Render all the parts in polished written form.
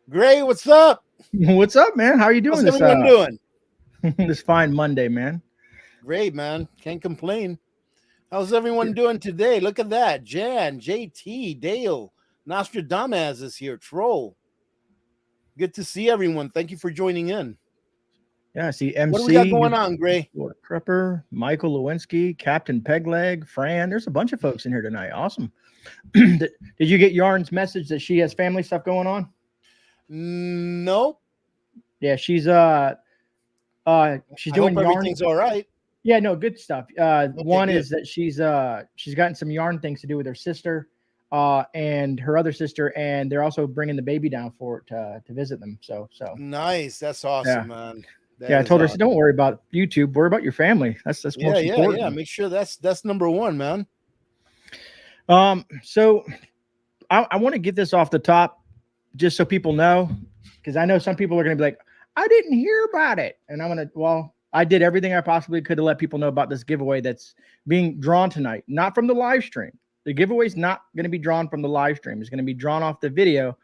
Gray, what's up? What's up, man? How are you doing? How's everyone doing? This fine Monday, man. Great, man. Can't complain. How's everyone doing today? Look at that. Jan, JT, Dale, Nostradamus is here. Troll. Good to see everyone. Thank you for joining in. Yeah, I see MC. What do we got going on, Gray? Prepper, Michael Lewinsky, Captain Pegleg, Fran. There's a bunch of folks in here tonight. Awesome. Did you get Yarn's message that she has family stuff going on? Nope. Yeah, she's doing Yarn. Everything's all right. Yeah, no, good stuff. One good. Is that she's gotten some yarn things to do with her sister and her other sister, and they're also bringing the baby down for it to visit them. So nice. That's awesome, man. I told her, don't worry about YouTube, worry about your family. That's most important. Yeah. Make sure that's number one, man. So I want to get this off the top just so people know, because I know some people are going to be like, I didn't hear about it. And I'm going to, I did everything I possibly could to let people know about this giveaway that's being drawn tonight, not from the live stream. The giveaway is not going to be drawn from the live stream. It's going to be drawn off the video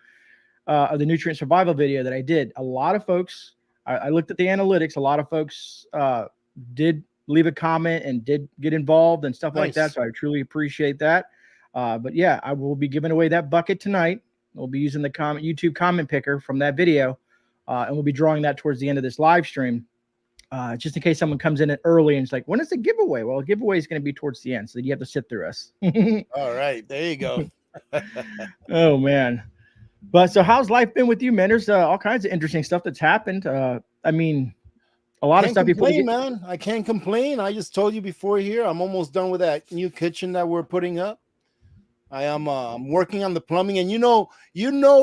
of the nutrient survival video that I did. A lot of folks, I looked at the analytics. A lot of folks did leave a comment and did get involved and stuff like that. So I truly appreciate that. But yeah, I will be giving away that bucket tonight. We'll be using the YouTube comment picker from that video, and we'll be drawing that towards the end of this live stream, just in case someone comes in early and it's like, when is the giveaway? Well, the giveaway is going to be towards the end, so you have to sit through us. All right, there you go. Oh, man. But so how's life been with you, man? There's all kinds of interesting stuff that's happened. I mean, a lot of stuff. Man, I can't complain. I just told you before here, I'm almost done with that new kitchen that we're putting up. I am working on the plumbing, and you know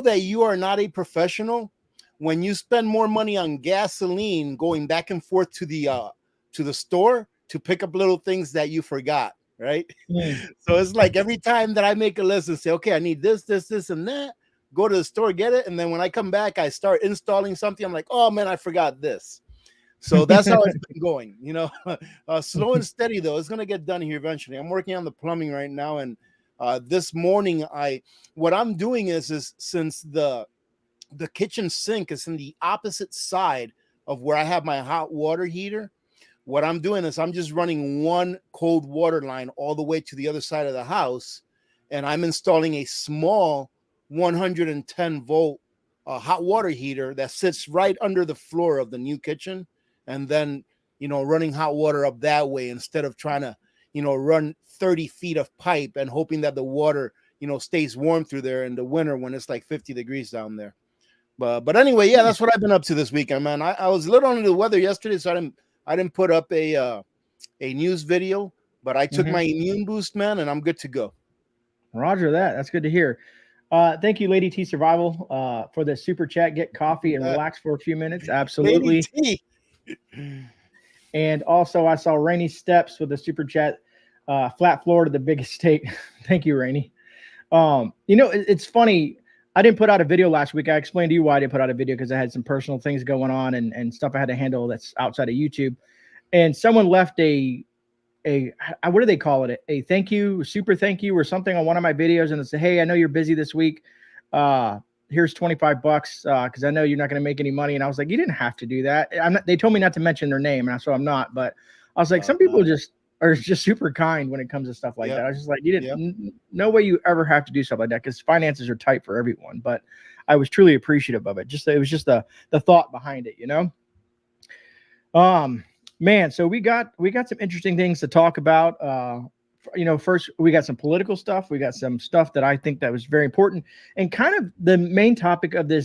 that you are not a professional when you spend more money on gasoline going back and forth to the store to pick up little things that you forgot, right? So it's like every time that I make a list and say, okay, I need this, and that, go to the store, get it, and then when I come back, I start installing something. I'm like, oh man, I forgot this. So that's how it's been going, slow and steady though. It's gonna get done here eventually. I'm working on the plumbing right now, and this morning, what I'm doing is since the kitchen sink is in the opposite side of where I have my hot water heater, what I'm doing is I'm just running one cold water line all the way to the other side of the house, and I'm installing a small 110 volt hot water heater that sits right under the floor of the new kitchen, and then running hot water up that way instead of trying to run 30 feet of pipe and hoping that the water, stays warm through there in the winter when it's like 50 degrees down there. But anyway, yeah, that's what I've been up to this weekend, man. I was a little under the weather yesterday, so I didn't put up a news video, but I took my immune boost, man, and I'm good to go. Roger that. That's good to hear. Thank you, Lady T Survival, for the super chat. Get coffee and relax for a few minutes. Absolutely. Lady T. And also, I saw Rainy Steps with the super chat. Flat Florida, the biggest state. Thank you, Rainy. It's funny. I didn't put out a video last week. I explained to you why I didn't put out a video, because I had some personal things going on and stuff I had to handle that's outside of YouTube. And someone left a what do they call it? A thank you, super thank you or something on one of my videos. And they say, hey, I know you're busy this week. Here's $25 because I know you're not going to make any money. And I was like, you didn't have to do that. They told me not to mention their name, and so I'm not. But I was like, some people are just super kind when it comes to stuff like that. I was just like, you didn't, no way you ever have to do stuff like that, because finances are tight for everyone. But I was truly appreciative of it. It was just the thought behind it, Man, so we got some interesting things to talk about. First we got some political stuff. We got some stuff that I think that was very important, and kind of the main topic of the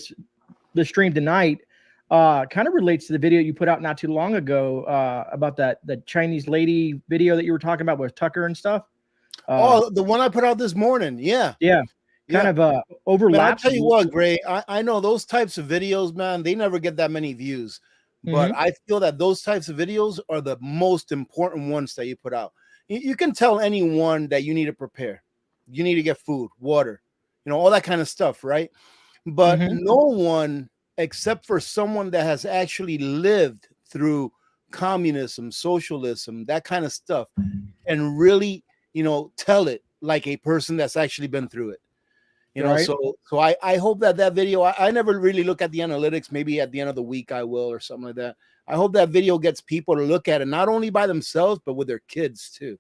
stream tonight kind of relates to the video you put out not too long ago about the Chinese lady video that you were talking about with Tucker and stuff. The one I put out this morning. Yeah. Kind of overlaps. I'll tell you what, Gray, I know those types of videos, man, they never get that many views. But I feel that those types of videos are the most important ones that you put out. You can tell anyone that you need to prepare. You need to get food, water, all that kind of stuff, right? But Mm-hmm. no one, except for someone that has actually lived through communism, socialism, that kind of stuff, and really, tell it like a person that's actually been through it. Right. So I hope that video, I never really look at the analytics. Maybe at the end of the week I will, or something like that. I hope that video gets people to look at it, not only by themselves, but with their kids too.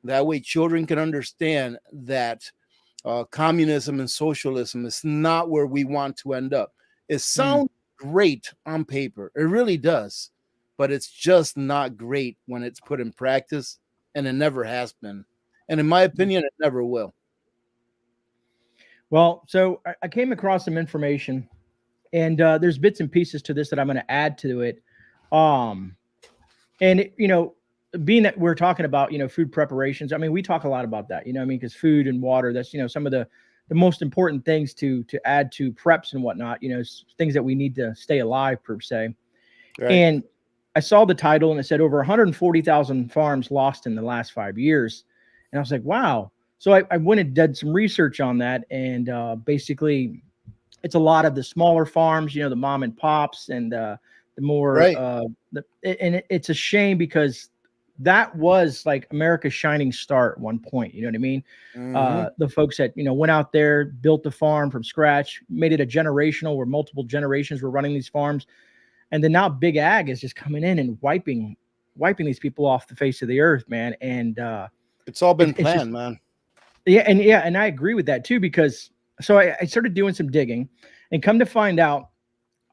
That way children can understand that communism and socialism is not where we want to end up. It sounds great on paper. It really does. But it's just not great when it's put in practice, and it never has been. And in my opinion, it never will. Well, so I came across some information, and there's bits and pieces to this that I'm going to add to it. And being that we're talking about food preparations, I mean, we talk a lot about that, because food and water, that's some of the most important things to add to preps and whatnot, things that we need to stay alive per se. Right. And I saw the title and it said over 140,000 farms lost in the last 5 years, and I was like, wow. So I went and did some research on that, and basically it's a lot of the smaller farms, the mom and pops, and the more Right. and it's a shame because that was like America's shining star at one point. You know what I mean? The folks that went out there, built the farm from scratch, made it a generational where multiple generations were running these farms, and then now big ag is just coming in and wiping these people off the face of the earth, man. And it's all been it's planned, just, man. Yeah, and I agree with that too, because so I started doing some digging, and come to find out,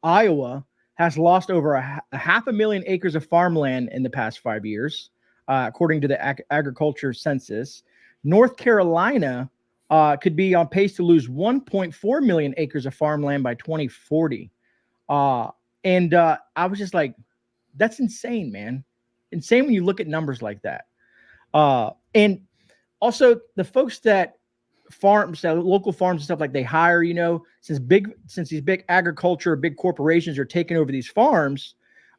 Iowa has lost over a 500,000 acres of farmland in the past 5 years, according to the agriculture census. North Carolina could be on pace to lose 1.4 million acres of farmland by 2040. And I was just like, that's insane, man. Insane when you look at numbers like that. And also the folks that farms, local farms and stuff, like they hire, since these big agriculture, big corporations are taking over these farms,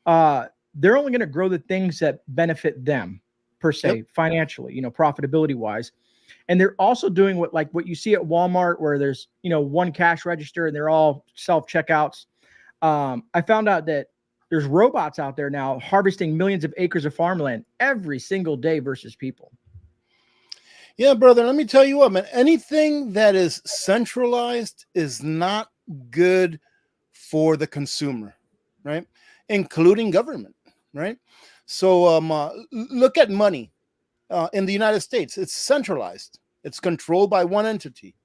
they're only going to grow the things that benefit them per se, financially, profitability wise. And they're also doing what you see at Walmart, where there's, one cash register and they're all self checkouts. I found out that there's robots out there now harvesting millions of acres of farmland every single day versus people. Yeah, brother, let me tell you what, man. Anything that is centralized is not good for the consumer, right? Including government, right? So look at money in the United States. It's centralized. It's controlled by one entity.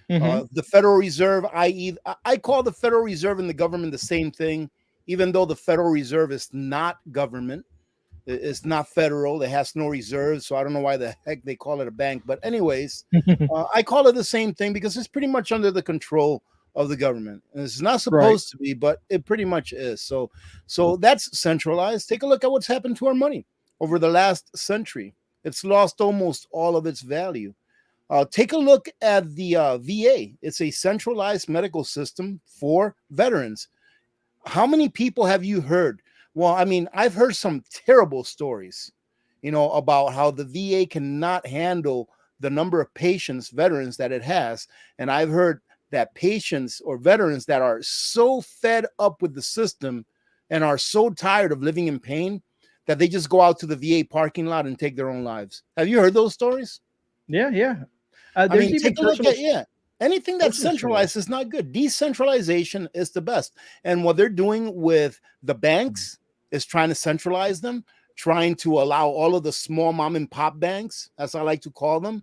The Federal Reserve, i.e., I call the Federal Reserve and the government the same thing, even though the Federal Reserve is not government. It's not federal. It has no reserves. So I don't know why the heck they call it a bank. But anyways, I call it the same thing because it's pretty much under the control of the government. And it's not supposed to be, but it pretty much is. So that's centralized. Take a look at what's happened to our money over the last century. It's lost almost all of its value. Take a look at the VA. It's a centralized medical system for veterans. How many people have you heard? Well, I mean, I've heard some terrible stories, about how the VA cannot handle the number of patients, veterans that it has. And I've heard that patients or veterans that are so fed up with the system and are so tired of living in pain that they just go out to the VA parking lot and take their own lives. Have you heard those stories? Yeah. I mean, take a look at, anything that's centralized is not good. Decentralization is the best. And what they're doing with the banks is trying to centralize them, trying to allow all of the small mom and pop banks, as I like to call them,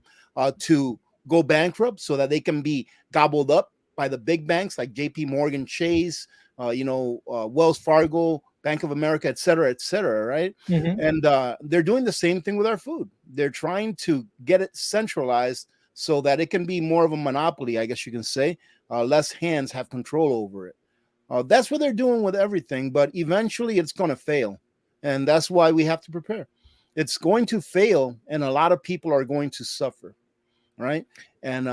to go bankrupt so that they can be gobbled up by the big banks like JP Morgan Chase, Wells Fargo, Bank of America, et cetera, right? And they're doing the same thing with our food. They're trying to get it centralized so that it can be more of a monopoly, I guess you can say. Less hands have control over it. That's what they're doing with everything, but eventually it's going to fail. And that's why we have to prepare. It's going to fail, and a lot of people are going to suffer, right? And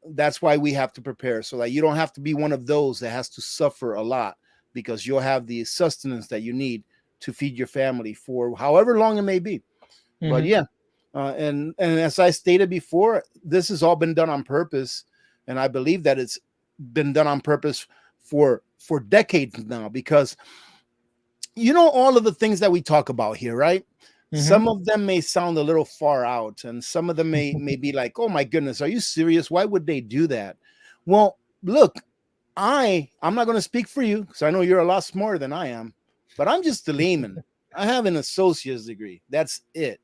that's why we have to prepare, so that you don't have to be one of those that has to suffer a lot, because you'll have the sustenance that you need to feed your family for however long it may be. But yeah, And as I stated before, this has all been done on purpose, and I believe that it's been done on purpose for decades now. Because all of the things that we talk about here, right? Mhm. Some of them may sound a little far out, and some of them may be like, "Oh my goodness, are you serious? Why would they do that?" Well, look, I'm not going to speak for you because I know you're a lot smarter than I am, but I'm just a layman. I have an associate's degree. That's it,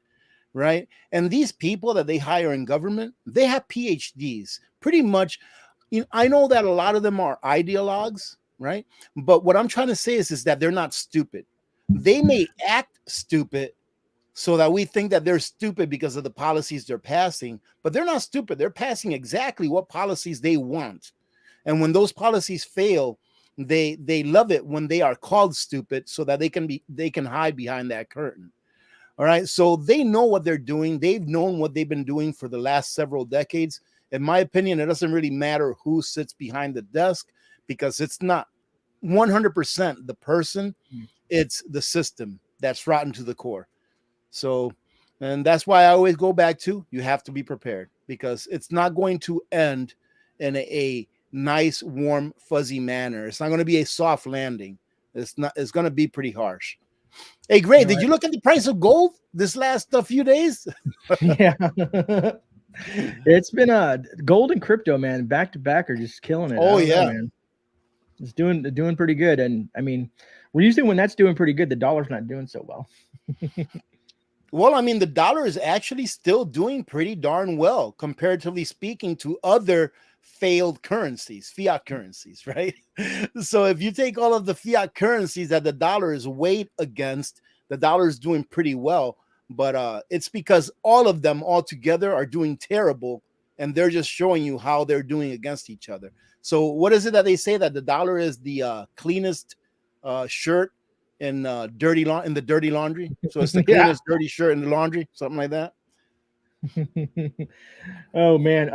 right? And these people that they hire in government, they have PhDs. Pretty much, I know that a lot of them are ideologues, right? But what I'm trying to say is that they're not stupid. They may act stupid so that we think that they're stupid because of the policies they're passing, but they're not stupid. They're passing exactly what policies they want. And when those policies fail, they love it when they are called stupid so that they can hide behind that curtain. All right. So they know what they're doing. They've known what they've been doing for the last several decades. In my opinion, it doesn't really matter who sits behind the desk because it's not 100% the person, it's the system that's rotten to the core. So, and that's why I always go back to you have to be prepared because it's not going to end in a nice, warm, fuzzy manner. It's not going to be a soft landing. It's going to be pretty harsh. Hey, Gray, did you look at the price of gold this last few days? Yeah. It's been gold and crypto, man, back to back are just killing it. Oh, I don't know, yeah. man. It's doing pretty good. And I mean, we're usually when that's doing pretty good, the dollar's not doing so well. Well, I mean, the dollar is actually still doing pretty darn well, comparatively speaking, to other failed currencies, fiat currencies, right? So if you take all of the fiat currencies that the dollar is weighed against, the dollar is doing pretty well. But it's because all of them all together are doing terrible, and they're just showing you how they're doing against each other. So what is it that they say that the dollar is the cleanest shirt in in the dirty laundry? So it's the Yeah. cleanest dirty shirt in the laundry, something like that. Oh man.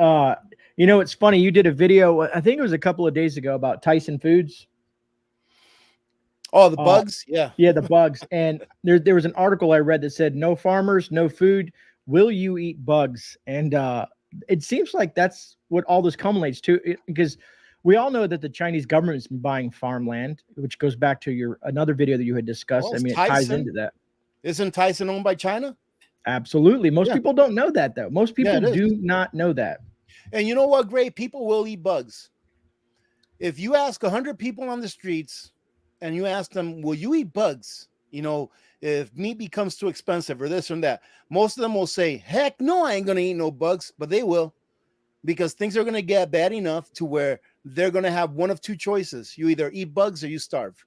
It's funny. You did a video, I think it was a couple of days ago about Tyson Foods. Oh, the bugs, yeah. Yeah, the bugs. And there was an article I read that said, "No farmers, no food. Will you eat bugs?" And it seems like that's what all this culminates to, because we all know that the Chinese government has been buying farmland, which goes back to another video that you had discussed. Well, I it's mean, it ties Tyson. into that. Isn't Tyson owned by China? Absolutely. Most Yeah. people don't know that, though. Most Yeah, people it is. do not know that. And you know what, Gray? People will eat bugs. If you ask 100 people on the streets and you ask them, will you eat bugs? If meat becomes too expensive or this and that, most of them will say, heck no, I ain't going to eat no bugs, but they will, because things are going to get bad enough to where they're going to have one of two choices. You either eat bugs or you starve,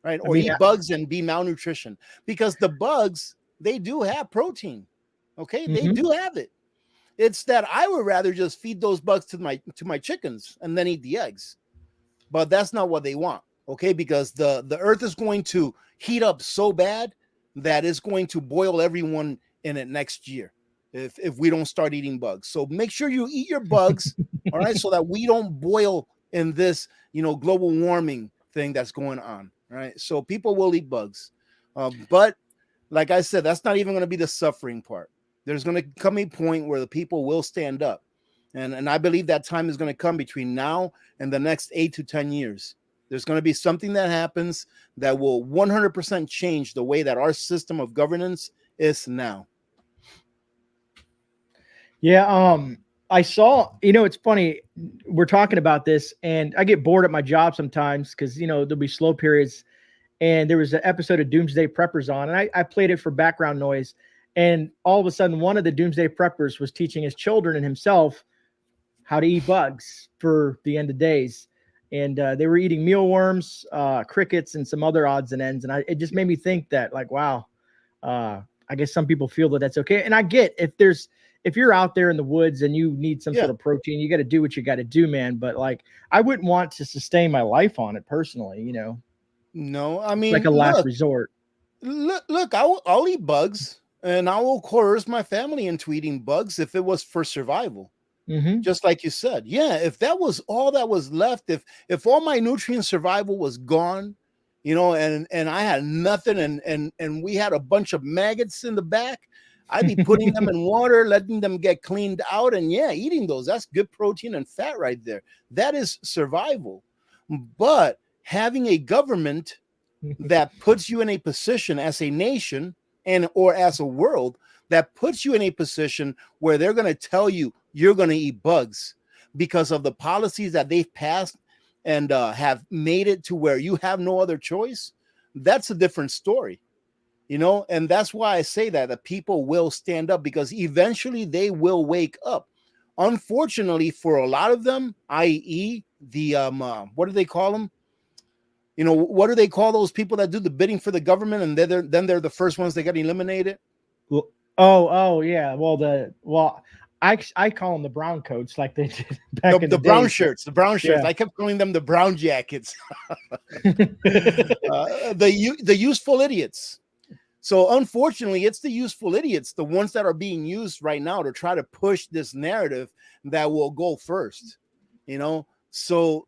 right? Or eat bugs and be malnutrition, because the bugs, they do have protein. Okay. They do have it. It's that I would rather just feed those bugs to my chickens and then eat the eggs. But that's not what they want, okay? Because the earth is going to heat up so bad that it's going to boil everyone in it next year if we don't start eating bugs. So make sure you eat your bugs, all right, so that we don't boil in this, global warming thing that's going on, right? So people will eat bugs. But like I said, that's not even going to be the suffering part. There's going to come a point where the people will stand up. And I believe that time is going to come between now and the next 8 to 10 years. There's going to be something that happens that will 100% change the way that our system of governance is now. Yeah. I saw, it's funny. We're talking about this and I get bored at my job sometimes because, there'll be slow periods. And there was an episode of Doomsday Preppers on, and I played it for background noise. And all of a sudden, one of the Doomsday Preppers was teaching his children and himself how to eat bugs for the end of days. And they were eating mealworms, crickets, and some other odds and ends. And it just made me think that, like, wow, I guess some people feel that that's okay. And I get if you're out there in the woods and you need some sort of protein, you got to do what you got to do, man. But like, I wouldn't want to sustain my life on it personally, No, I mean, like a last resort. Look, I'll eat bugs, and I will coerce my family into eating bugs if it was for survival. Just like you said, yeah. If that was all that was left, if all my nutrient survival was gone, and I had nothing, and we had a bunch of maggots in the back, I'd be putting them in water, letting them get cleaned out, and yeah, eating those. That's good protein and fat right there. That is survival. But having a government that puts you in a position as a nation and or as a world that puts you in a position where they're going to tell you you're going to eat bugs because of the policies that they've passed and have made it to where you have no other choice, that's a different story, you know. And that's why I say that the people will stand up, because eventually they will wake up. Unfortunately for a lot of them, i.e. the what do they call them, you know, what do they call those people that do the bidding for the government and then they're the first ones that get eliminated? Oh yeah. I call them the brown coats, like they did back in the brown day. shirts, the brown shirts. Yeah. I kept calling them the brown jackets. The useful idiots. So unfortunately, it's the useful idiots, the ones that are being used right now to try to push this narrative that will go first, you know. So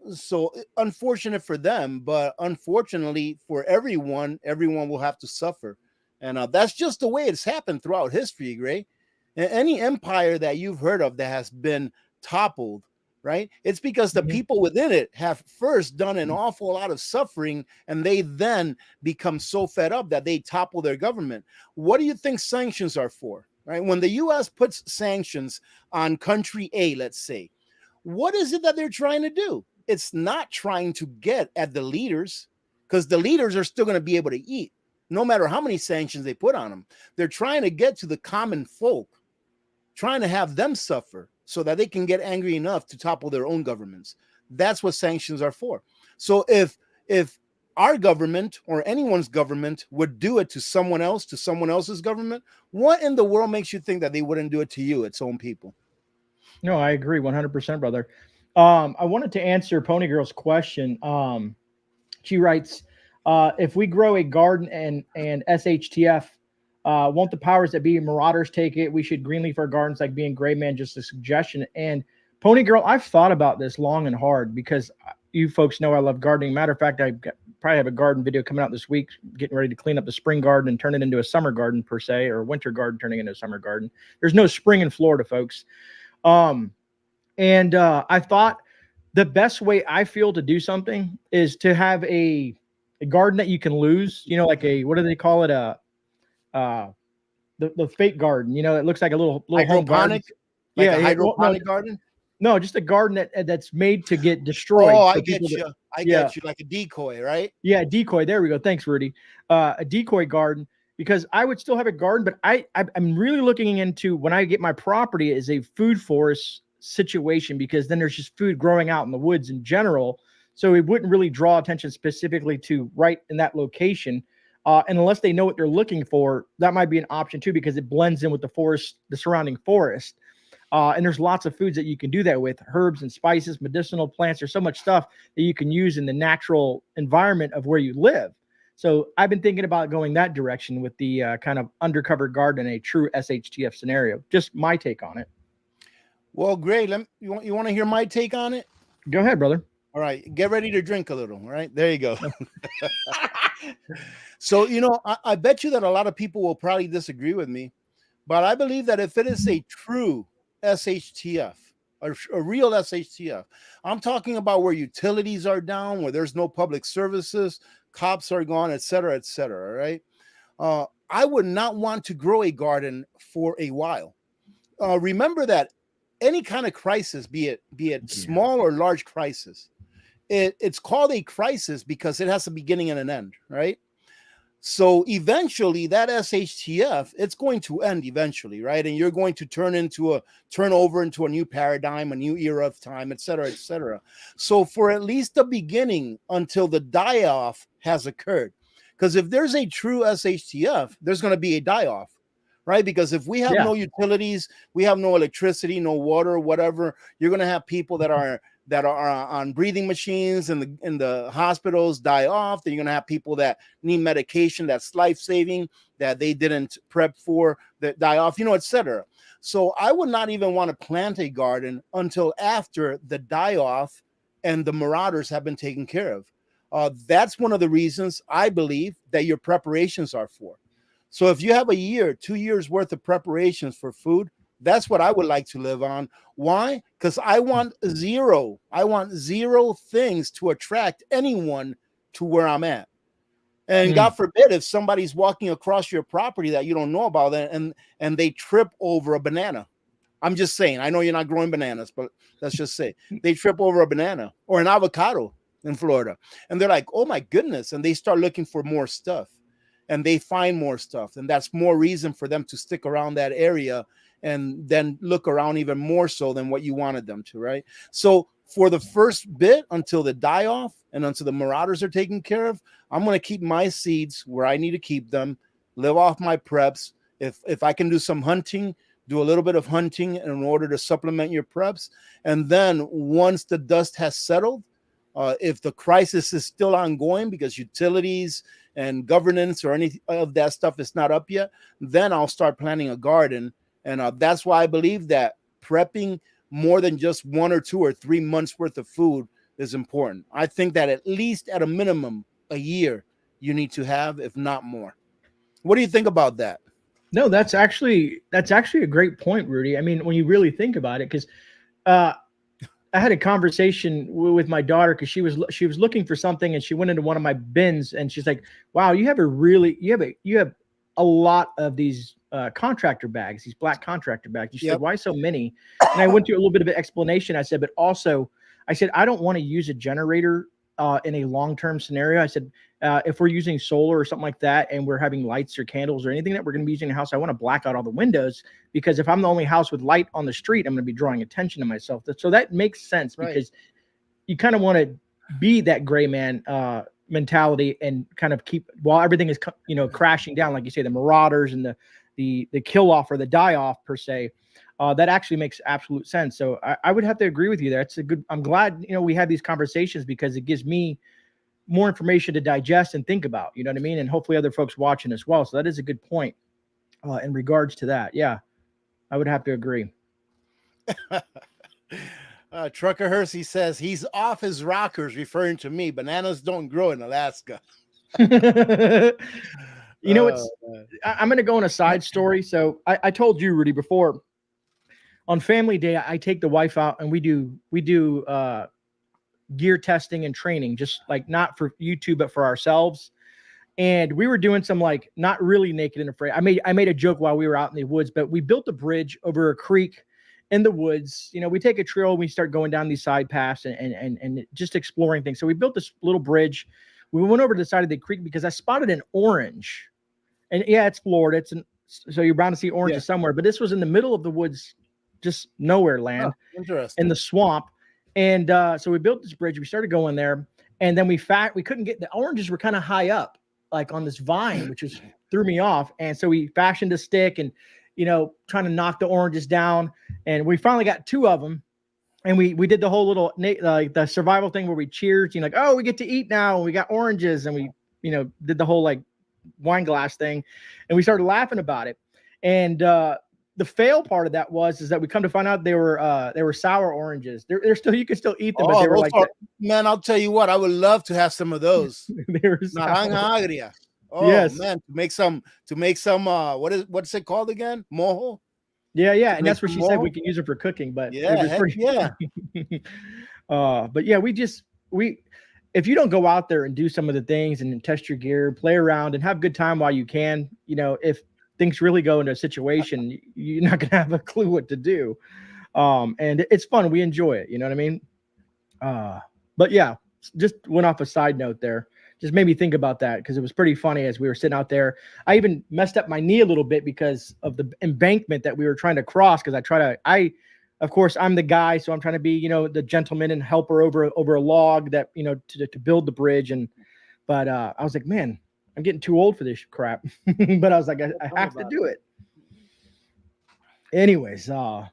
unfortunate for them, but unfortunately for everyone will have to suffer. And that's just the way it's happened throughout history, Grey. Any empire that you've heard of that has been toppled, right? It's because the people within it have first done an awful lot of suffering, and they then become so fed up that they topple their government. What do you think sanctions are for, right? When the U.S. puts sanctions on country A, let's say, what is it that they're trying to do? It's not trying to get at the leaders, because the leaders are still going to be able to eat no matter how many sanctions they put on them. They're trying to get to the common folk, trying to have them suffer so that they can get angry enough to topple their own governments. That's what sanctions are for. So if our government or anyone's government would do it to someone else, to someone else's government, what in the world makes you think that they wouldn't do it to you, its own people? No, I agree 100%, brother. I wanted to answer Pony Girl's question. She writes, if we grow a garden and SHTF, won't the powers that be marauders take it? We should greenleaf our gardens like being GreyMan, just a suggestion. And Pony Girl, I've thought about this long and hard, because you folks know I love gardening. Matter of fact, probably have a garden video coming out this week, getting ready to clean up the spring garden and turn it into a summer garden per se, or a winter garden turning into a summer garden. There's no spring in Florida, folks. I thought the best way I feel to do something is to have a garden that you can lose, you know, like what do they call it? The fake garden, you know, it looks like a little home garden. Like a hydroponic garden? No, just a garden that's made to get destroyed. Oh, I get you. I get you. Like a decoy, right? Yeah, decoy. There we go. Thanks, Rudy. A decoy garden, because I would still have a garden, but I'm really looking into, when I get my property, is a food forest situation, because then there's just food growing out in the woods in general. So it wouldn't really draw attention specifically to right in that location. And unless they know what they're looking for, that might be an option too, because it blends in with the forest, the surrounding forest. And there's lots of foods that you can do that with: herbs and spices, medicinal plants. There's so much stuff that you can use in the natural environment of where you live. So I've been thinking about going that direction with the kind of undercover garden in a true SHTF scenario. Just my take on it. Well, Grey, you want to hear my take on it? Go ahead, brother. All right, get ready to drink a little. All right, there you go. So, you know, I bet you that a lot of people will probably disagree with me, but I believe that if it is a true SHTF, a real SHTF, I'm talking about where utilities are down, where there's no public services, cops are gone, et cetera, right? I would not want to grow a garden for a while. Remember that any kind of crisis, be it small or large crisis, it's called a crisis because it has a beginning and an end, right? So eventually that SHTF, it's going to end eventually, right? And you're going to turn over into a new paradigm, a new era of time, et cetera, et cetera. So for at least the beginning, until the die-off has occurred, because if there's a true SHTF, there's going to be a die-off, right? Because if we have no utilities, we have no electricity, no water, whatever, you're going to have people that are on breathing machines in the hospitals die off. Then you're going to have people that need medication that's life-saving, that they didn't prep for, that die off, you know, et cetera. So I would not even want to plant a garden until after the die-off and the marauders have been taken care of. That's one of the reasons I believe that your preparations are for. So if you have a year, 2 years worth of preparations for food, that's what I would like to live on. Why? Because I want zero. I want zero things to attract anyone to where I'm at. And God forbid if somebody's walking across your property that you don't know about and they trip over a banana. I'm just saying, I know you're not growing bananas, but let's just say they trip over a banana or an avocado in Florida. And they're like, oh my goodness. And they start looking for more stuff and they find more stuff. And that's more reason for them to stick around that area and then look around even more so than what you wanted them to, right? So for the first bit until the die off and until the marauders are taken care of, I'm going to keep my seeds where I need to keep them, live off my preps. If I can do some hunting, do a little bit of hunting in order to supplement your preps. And then once the dust has settled, if the crisis is still ongoing because utilities and governance or any of that stuff is not up yet, then I'll start planting a garden. And that's why I believe that prepping more than just 1 or 2 or 3 months worth of food is important. I think that at least at a minimum, a year you need to have, if not more. What do you think about that? No, that's actually a great point, Rudy. I mean, when you really think about it, because I had a conversation with my daughter because she was looking for something and she went into one of my bins and she's like, "Wow, you have a lot of these contractor bags, these black contractor bags." She said, "Why so many?" And I went through a little bit of an explanation. I said, "But also," I said, "I don't want to use a generator in a long-term scenario." I said, if we're using solar or something like that and we're having lights or candles or anything that we're going to be using in the house, I want to black out all the windows because if I'm the only house with light on the street, I'm going to be drawing attention to myself." So that makes sense, right? Because you kind of want to be that gray man mentality and kind of keep while everything is, crashing down, like you say, the marauders and the kill off or the die off per se. That actually makes absolute sense. So I would have to agree with you there. It's I'm glad, we had these conversations because it gives me more information to digest and think about, you know what I mean? And hopefully other folks watching as well. So that is a good point in regards to that. Yeah, I would have to agree. Trucker Hersey says he's off his rockers, referring to me. Bananas don't grow in Alaska. I'm going to go on a side story. So I told you, Rudy, before on Family Day, I take the wife out and we do gear testing and training, just like not for YouTube, but for ourselves. And we were doing some like not really naked and afraid. I made a joke while we were out in the woods, but we built a bridge over a creek in the woods. We take a trail and we start going down these side paths and just exploring things. So we built this little bridge. We went over to the side of the creek because I spotted an orange. And yeah, it's Florida. So you're bound to see oranges somewhere. But this was in the middle of the woods, just nowhere land. Oh, interesting. In the swamp. And so we built this bridge. We started going there. And then we couldn't get the oranges were kind of high up, like on this vine, which threw me off. And so we fashioned a stick and, trying to knock the oranges down. And we finally got 2 of them. And we did the whole little the survival thing where we cheered, like, oh, we get to eat now. And we got oranges. And we, did the whole like wine glass thing. And we started laughing about it. And the fail part of that is that we come to find out they were sour oranges. They're still, you can still eat them, but they were like man, I'll tell you what, I would love to have some of those. They were naranja agria. Oh yes, man, to make some what's it called again? Mojo. Yeah, and that's what she said. We can use it for cooking, but but yeah, if you don't go out there and do some of the things and test your gear, play around and have a good time while you can, if things really go into a situation, you're not going to have a clue what to do. And it's fun. We enjoy it. You know what I mean? But yeah, just went off a side note there. Just made me think about that because it was pretty funny as we were sitting out there. I even messed up my knee a little bit because of the embankment that we were trying to cross. Because of course, I'm the guy, so I'm trying to be, the gentleman and helper over a log that, to build the bridge. But I was like, man, I'm getting too old for this crap. But I was like, I have to do it. Anyways, so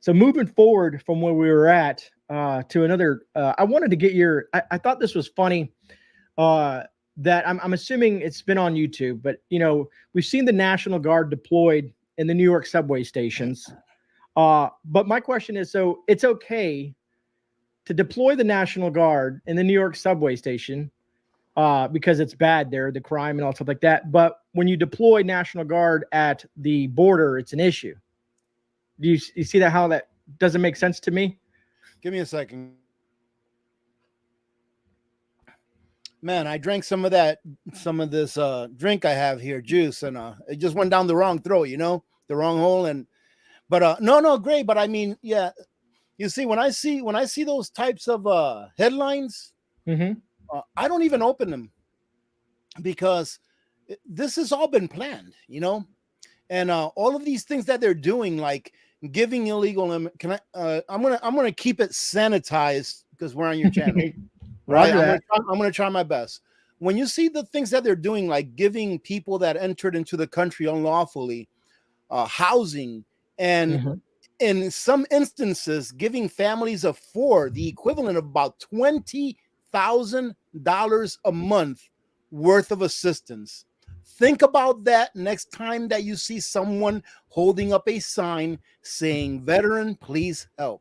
moving forward from where we were at to another, I wanted to get I thought this was funny that I'm assuming it's been on YouTube, but, we've seen the National Guard deployed in the New York subway stations. But my question is, so it's okay to deploy the National Guard in the New York subway station, because it's bad there, the crime and all stuff like that. But when you deploy National Guard at the border, it's an issue. Do you see that, how that doesn't make sense to me? Give me a second. Man, I drank some of this drink I have here, juice, and it just went down the wrong throat, the wrong hole. And but no, great. But I mean, yeah, you see, when I see those types of headlines, I don't even open them, because this has all been planned, and all of these things that they're doing, like giving illegal. Can I? I'm gonna keep it sanitized because we're on your channel. Right? I'm gonna try my best. When you see the things that they're doing, like giving people that entered into the country unlawfully housing, and in some instances giving families of 4 the equivalent of about $20,000 a month worth of assistance. Think about that next time that you see someone holding up a sign saying, "Veteran, please help."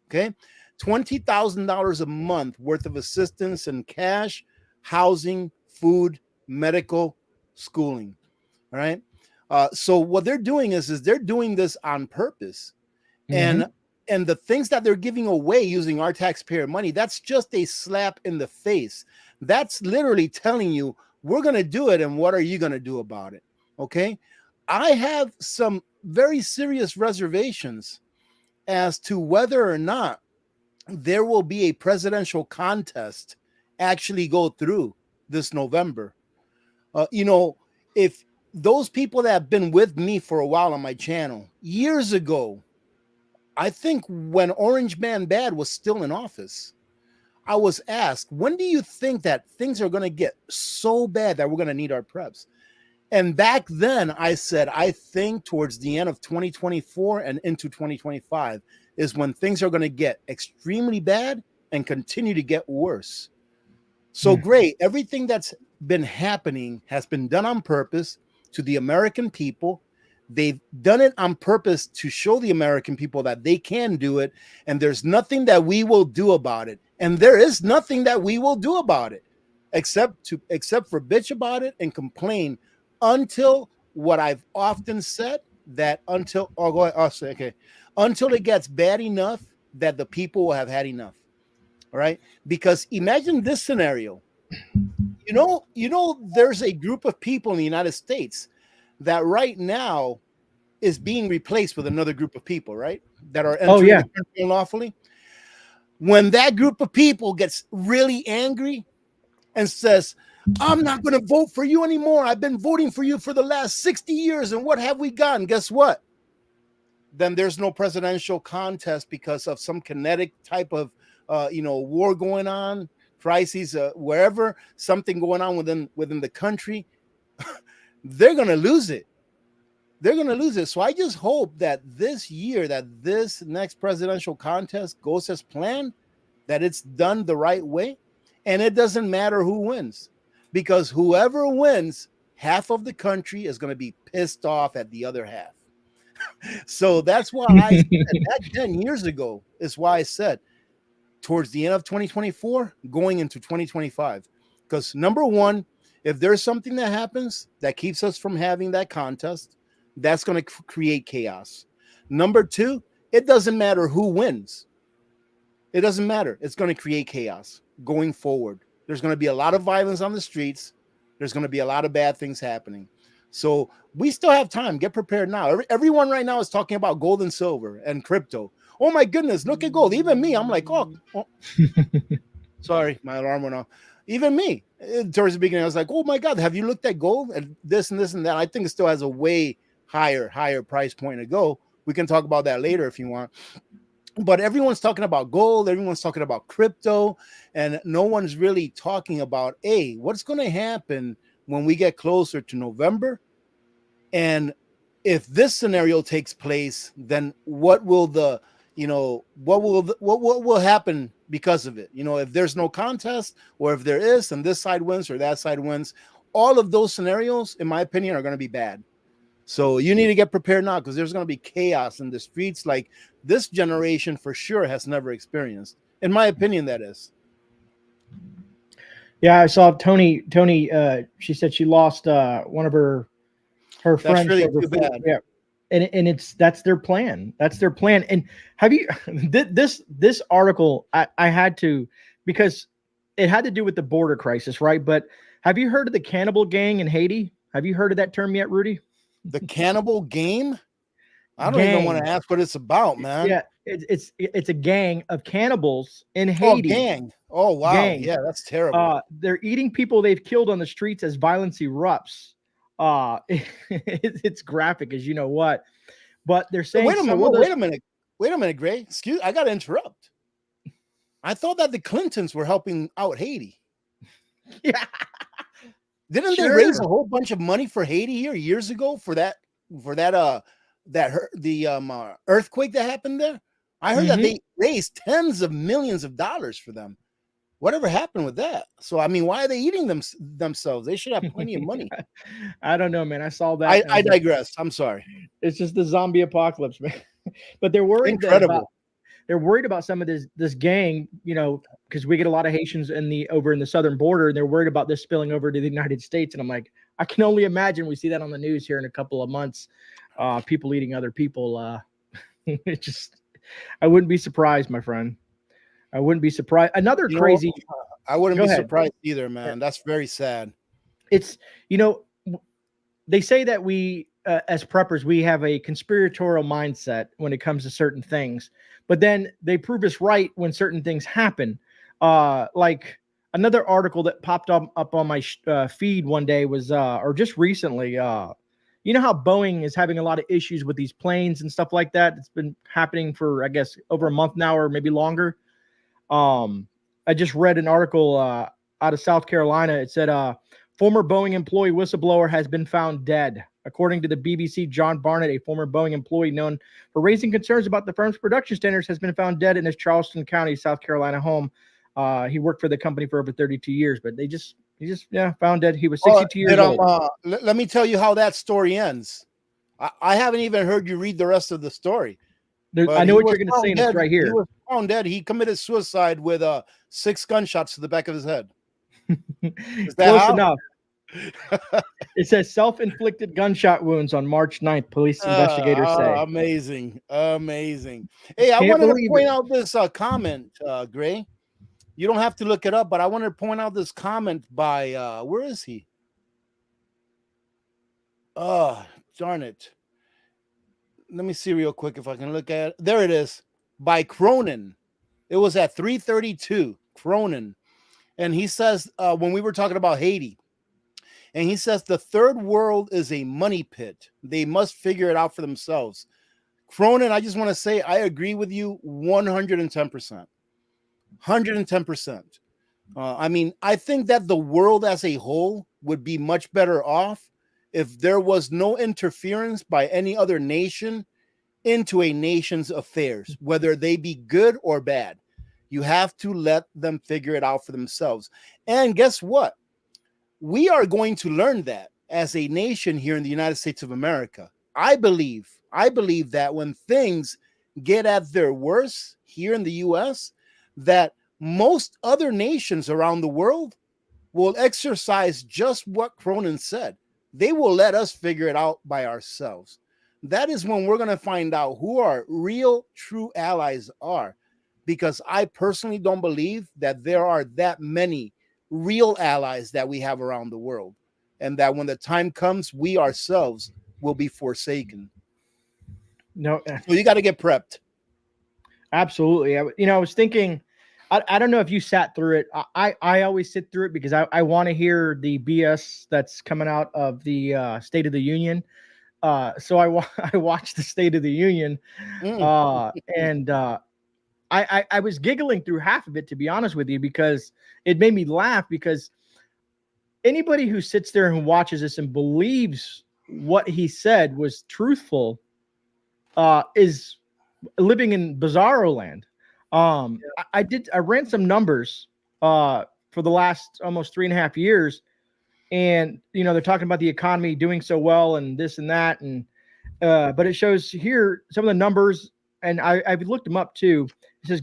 Okay, $20,000 a month worth of assistance in cash, housing, food, medical, schooling. All right. So what they're doing is they're doing this on purpose, and the things that they're giving away using our taxpayer money, that's just a slap in the face. That's literally telling you, we're going to do it, and what are you going to do about it? Okay. I have some very serious reservations as to whether or not there will be a presidential contest actually go through this November. If those people that have been with me for a while on my channel, years ago, I think when Orange Man Bad was still in office, I was asked, when do you think that things are going to get so bad that we're going to need our preps? And back then I said, I think towards the end of 2024 and into 2025 is when things are going to get extremely bad and continue to get worse. So great. Everything that's been happening has been done on purpose to the American people. They've done it on purpose to show the American people that they can do it. And there's nothing that we will do about it. And there is nothing that we will do about it except for bitch about it and complain until what I've often said, that until it gets bad enough that the people will have had enough. All right. Because imagine this scenario. There's a group of people in the United States that right now is being replaced with another group of people, right? That are entering the country unlawfully. When that group of people gets really angry and says, "I'm not going to vote for you anymore. I've been voting for you for the last 60 years. And what have we gotten?" Guess what? Then there's no presidential contest because of some kinetic type of, war going on, crises, wherever, something going on within the country. They're going to lose it. They're going to lose it. So I just hope that this year, that this next presidential contest goes as planned, that it's done the right way. And it doesn't matter who wins, because whoever wins, half of the country is going to be pissed off at the other half. So that's why I said that 10 years ago is why I said towards the end of 2024, going into 2025, because number one, if there's something that happens that keeps us from having that contest, that's going to create chaos. Number two, it doesn't matter who wins. It doesn't matter. It's going to create chaos going forward. There's going to be a lot of violence on the streets. There's going to be a lot of bad things happening. So we still have time. Get prepared now. Everyone right now is talking about gold and silver and crypto. Oh my goodness, look at gold. Even me, I'm like, oh. Sorry, my alarm went off. Even me, towards the beginning, I was like, oh my God, have you looked at gold and this and this and that? I think it still has a way higher price point to go. We can talk about that later if you want. But everyone's talking about gold. Everyone's talking about crypto. And no one's really talking about, hey, what's going to happen when we get closer to November? And if this scenario takes place, then what will what will happen because of it? If there's no contest, or if there is, and this side wins or that side wins, all of those scenarios, in my opinion, are going to be bad. So you need to get prepared now, because there's going to be chaos in the streets like this generation for sure has never experienced. In my opinion, that is. Yeah, I saw Tony. She said she lost one of her That's friends really over too food. bad. Yeah, and it's that's their plan. That's their plan. And have you this article? I had to, because it had to do with the border crisis, right? But have you heard of the cannibal gang in Haiti? Have you heard of that term yet, Rudy? The cannibal game? I don't even want Gang. to ask what it's about, man. Yeah, it's a gang of cannibals in Oh, Haiti. gang. Oh, wow. Gang. Yeah, that's terrible. They're eating people they've killed on the streets as violence erupts. It's graphic as you know what, but they're So saying wait a minute. some of those. Wait a minute. Wait a minute, Gray. Excuse. I got to interrupt. I thought that the Clintons were helping out Haiti. Yeah, Didn't they sure. raise a whole bunch of money for Haiti here years ago for that earthquake that happened there? I heard that they raised tens of millions of dollars for them. Whatever happened with that? So I mean, why are they eating themselves? They should have plenty of money. I don't know, man. I saw that. I digress. I'm sorry. It's just the zombie apocalypse, man. But they're worried about some of this gang, you know, because we get a lot of Haitians over in the southern border, and they're worried about this spilling over to the United States. And I'm like, I can only imagine we see that on the news here in a couple of months. People eating other people. It just, I wouldn't be surprised, my friend. I wouldn't be surprised. Another crazy. I wouldn't be surprised either, man. That's very sad. It's, you know, they say that we, as preppers, we have a conspiratorial mindset when it comes to certain things, but then they prove us right when certain things happen. Like another article that popped up on my feed one day was, or just recently, you know how Boeing is having a lot of issues with these planes and stuff like that. It's been happening for, I guess, over a month now or maybe longer. I just read an article out of South Carolina. It said former Boeing employee whistleblower has been found dead. According to the BBC, John Barnett, a former Boeing employee known for raising concerns about the firm's production standards, has been found dead in his Charleston County, South Carolina home. He worked for the company for over 32 years, but he just found dead. He was 62 years old. Let me tell you how that story ends. I haven't even heard you read the rest of the story. I know what you're going to say, and it's right here. He was found dead. He committed suicide with 6 gunshots to the back of his head. Is that close enough? It says self-inflicted gunshot wounds on March 9th, police investigators say. Amazing. Hey, I wanted to point out this comment, Gray. You don't have to look it up, but I wanted to point out this comment by, where is he? Oh, darn it. Let me see real quick if I can look at it. There it is. By Cronin. It was at 3:32. Cronin. And he says, when we were talking about Haiti, and he says the third world is a money pit. They must figure it out for themselves. Cronin, I just want to say I agree with you 110%. 110%. I mean, I think that the world as a whole would be much better off if there was no interference by any other nation into a nation's affairs, whether they be good or bad. You have to let them figure it out for themselves. And guess what? We are going to learn that as a nation here in the United States of America. I believe that when things get at their worst here in the U.S., that most other nations around the world will exercise just what Cronin said. They will let us figure it out by ourselves. That is when we're going to find out who our real, true allies are. Because I personally don't believe that there are that many real allies that we have around the world. And that when the time comes, we ourselves will be forsaken. No, so you got to get prepped. Absolutely. I was thinking, I don't know if you sat through it. I always sit through it because I want to hear the BS that's coming out of the State of the Union. So I watched the State of the Union, and I was giggling through half of it, to be honest with you, because it made me laugh. Because anybody who sits there and watches this and believes what he said was truthful is living in bizarro land. I ran some numbers for the last almost 3.5 years, and they're talking about the economy doing so well and this and that, and but it shows here some of the numbers, and I've looked them up too. It says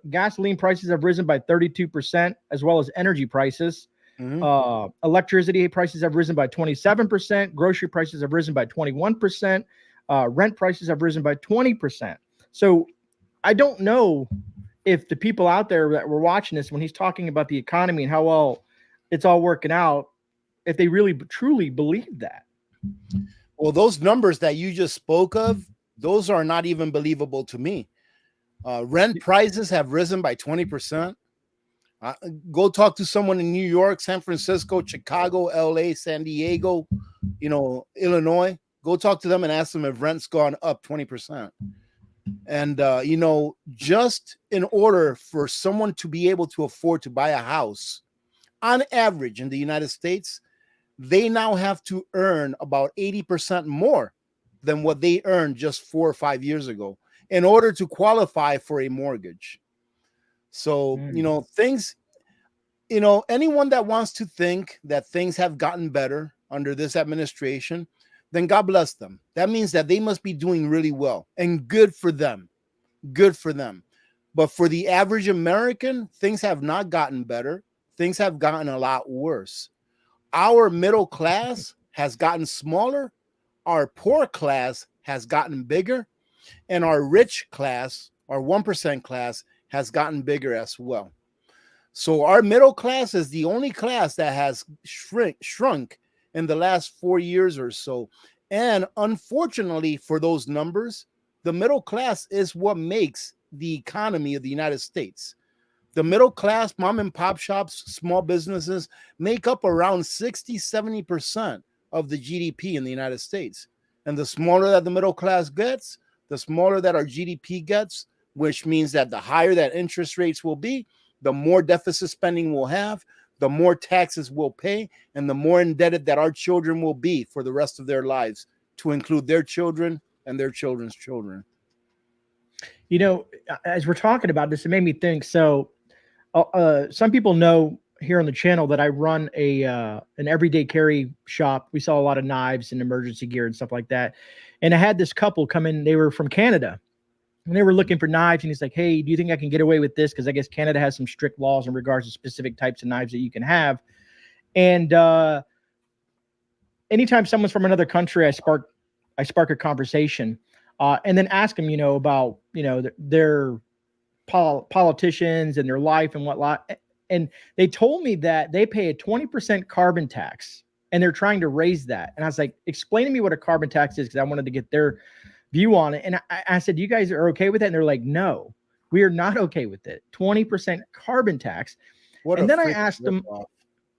gasoline prices have risen by 32%, as well as energy prices. Mhm. Electricity prices have risen by 27%. Grocery prices have risen by 21%. Rent prices have risen by 20%. So I don't know if the people out there that were watching this, when he's talking about the economy and how well it's all working out, if they really truly believe that. Well, those numbers that you just spoke of, those are not even believable to me. Rent prices have risen by 20%. Go talk to someone in New York, San Francisco, Chicago, LA, San Diego, Illinois. Go talk to them and ask them if rent's gone up 20%. And, just in order for someone to be able to afford to buy a house, on average in the United States, they now have to earn about 80% more than what they earned just 4 or 5 years ago in order to qualify for a mortgage. So, things, anyone that wants to think that things have gotten better under this administration, then God bless them. That means that they must be doing really well, and good for them. Good for them. But for the average American, things have not gotten better. Things have gotten a lot worse. Our middle class has gotten smaller, our poor class has gotten bigger, and our rich class, our 1% class, has gotten bigger as well. So our middle class is the only class that has shrunk in the last 4 years or so. And unfortunately for those numbers, the middle class is what makes the economy of the United States. The middle class, mom and pop shops, small businesses make up around 60-70% of the GDP in the United States. And the smaller that the middle class gets, the smaller that our GDP gets, which means that the higher that interest rates will be, the more deficit spending we'll have, the more taxes we'll pay, and the more indebted that our children will be for the rest of their lives, to include their children and their children's children. As we're talking about this, it made me think. So some people know here on the channel that I run an everyday carry shop. We sell a lot of knives and emergency gear and stuff like that. And I had this couple come in. They were from Canada, and they were looking for knives. And he's like, "Hey, do you think I can get away with this? Because I guess Canada has some strict laws in regards to specific types of knives that you can have." And anytime someone's from another country, I spark a conversation, and then ask them, about their politicians and their life and whatnot. And they told me that they pay a 20% carbon tax, and they're trying to raise that. And I was like, explain to me what a carbon tax is, because I wanted to get their view on it. And I said, you guys are okay with that? And they're like, no, we are not okay with it. 20% carbon tax. And then I asked them,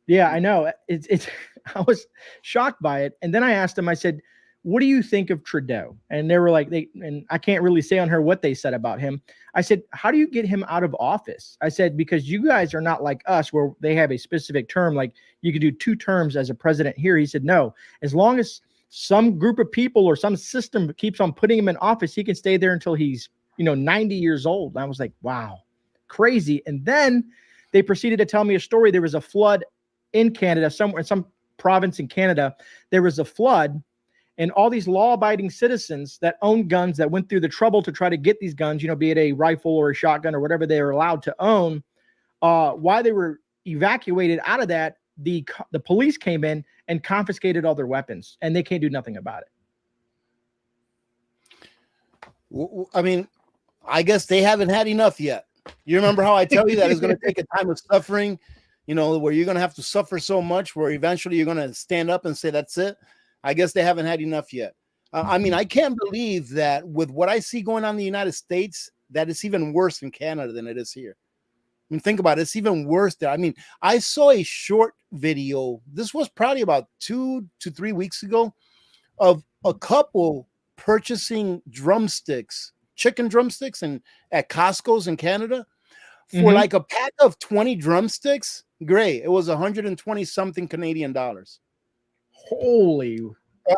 yeah, I know. It's I was shocked by it. And then I asked them, I said, what do you think of Trudeau? And they were like, and I can't really say on her what they said about him. I said, how do you get him out of office? I said, because you guys are not like us, where they have a specific term, like you could do 2 terms as a president here. He said, no, as long as some group of people or some system keeps on putting him in office, he can stay there until he's, 90 years old. And I was like, wow, crazy. And then they proceeded to tell me a story. There was a flood in Canada, somewhere in some province in Canada. There was a flood. And all these law-abiding citizens that own guns, that went through the trouble to try to get these guns, be it a rifle or a shotgun or whatever they are allowed to own, while they were evacuated out of that, the police came in and confiscated all their weapons, and they can't do nothing about it. I mean, I guess they haven't had enough yet. You remember how I tell you that it's going to take a time of suffering, where you're going to have to suffer so much, where eventually you're going to stand up and say, that's it. I guess they haven't had enough yet. I mean, I can't believe that with what I see going on in the United States, that it's even worse in Canada than it is here. I mean, think about it. It's even worse there. I mean, I saw a short video. This was probably about 2 to 3 weeks ago, of a couple purchasing drumsticks, chicken drumsticks, and at Costco's in Canada for like a pack of 20 drumsticks. Gray, it was 120 something Canadian dollars. Holy!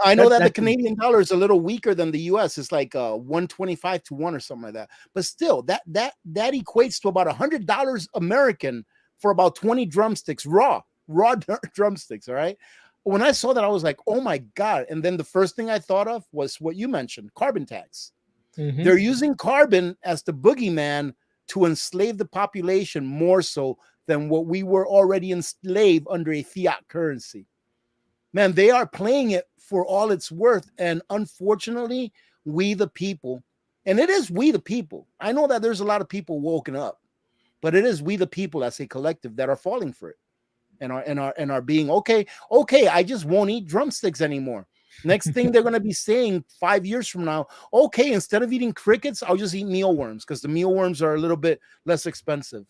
I know that the Canadian dollar is a little weaker than the US. It's like 125 to 1 or something like that. But still, that equates to about $100 American for about 20 drumsticks, raw drumsticks. All right. When I saw that, I was like, oh my God. And then the first thing I thought of was what you mentioned, carbon tax. They're using carbon as the boogeyman to enslave the population more so than what we were already enslaved under a fiat currency. Man, they are playing it for all it's worth. And unfortunately, we the people, and it is we the people. I know that there's a lot of people woken up, but it is we the people as a collective that are falling for it and are being okay. I just won't eat drumsticks anymore. Next thing they're going to be saying 5 years from now, okay, instead of eating crickets, I'll just eat mealworms because the mealworms are a little bit less expensive.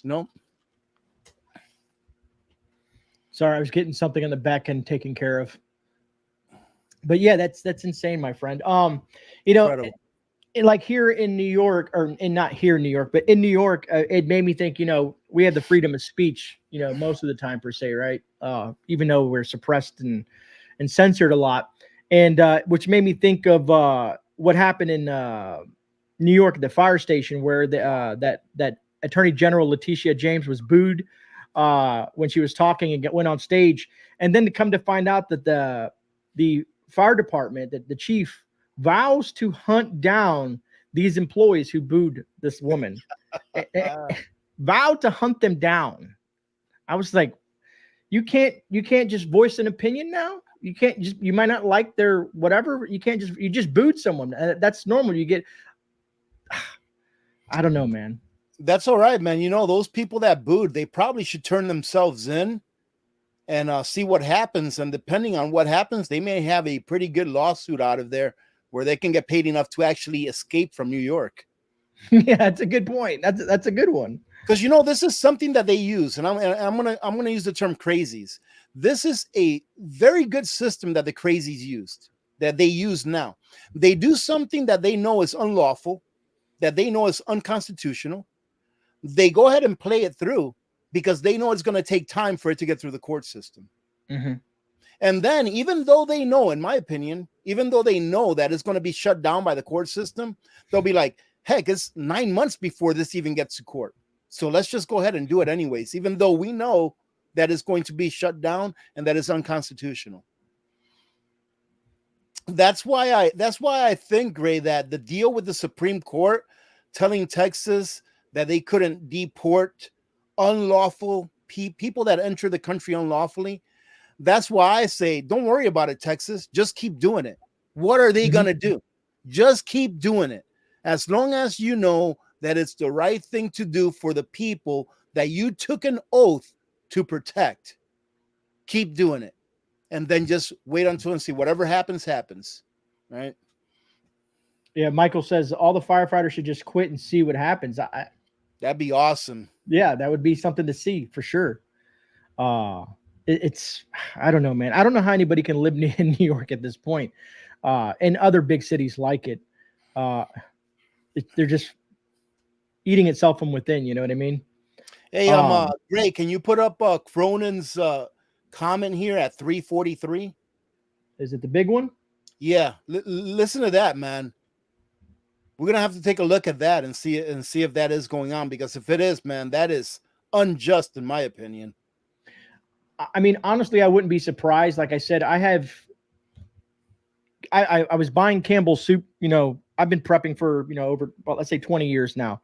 No. Sorry, I was getting something on the back end taken care of. But yeah, that's insane, my friend. You know, like here in New York, or not here in New York, but in New York, it made me think, you know, we have the freedom of speech, you know, most of the time per se, right? Even though we're suppressed and censored a lot. And which made me think of what happened in New York at the fire station, where that Attorney General Letitia James was booed when she was talking and went on stage. And then to come to find out that the fire department, that the chief vows to hunt down these employees who booed this woman. Vowed to hunt them down. I was like, you can't just voice an opinion now. You can't just, you might not like their whatever. You can't just, you just booed someone. That's normal. You get, I don't know, man. That's all right, man. You know, those people that booed, they probably should turn themselves in and see what happens. And depending on what happens, they may have a pretty good lawsuit out of there where they can get paid enough to actually escape from New York. Yeah, that's a good point. That's a good one. Because, you know, this is something that they use, and I'm gonna use the term crazies. This is a very good system that the crazies used, that they use now. They do something that they know is unlawful, that they know is unconstitutional. They go ahead and play it through because they know it's going to take time for it to get through the court system. Mm-hmm. And then, even though they know, in my opinion, even though they know that it's going to be shut down by the court system, they'll be like, heck, it's 9 months before this even gets to court. So let's just go ahead and do it anyways, even though we know that it's going to be shut down and that it's unconstitutional. That's why I think, Grey, that the deal with the Supreme Court telling Texas that they couldn't deport unlawful people that enter the country unlawfully, that's why I say, don't worry about it, Texas. Just keep doing it. What are they going to do? Just keep doing it. As long as you know that it's the right thing to do for the people that you took an oath to protect, keep doing it. And then just wait until and see whatever happens, happens. Right? Yeah, Michael says all the firefighters should just quit and see what happens. That'd be awesome. Yeah, that would be something to see for sure. It's, I don't know, man. I don't know how anybody can live in New York at this point, and other big cities like it. They're just eating itself from within. You know what I mean? Hey, Grey, can you put up Cronin's comment here at 343? Is it the big one? Yeah, listen to that, man. We're gonna have to take a look at that and see if that is going on, because if it is, man, that is unjust in my opinion. I mean, honestly, I wouldn't be surprised. Like I said, I was buying Campbell's soup. You know, I've been prepping for, you know, over, well, let's say 20 years now.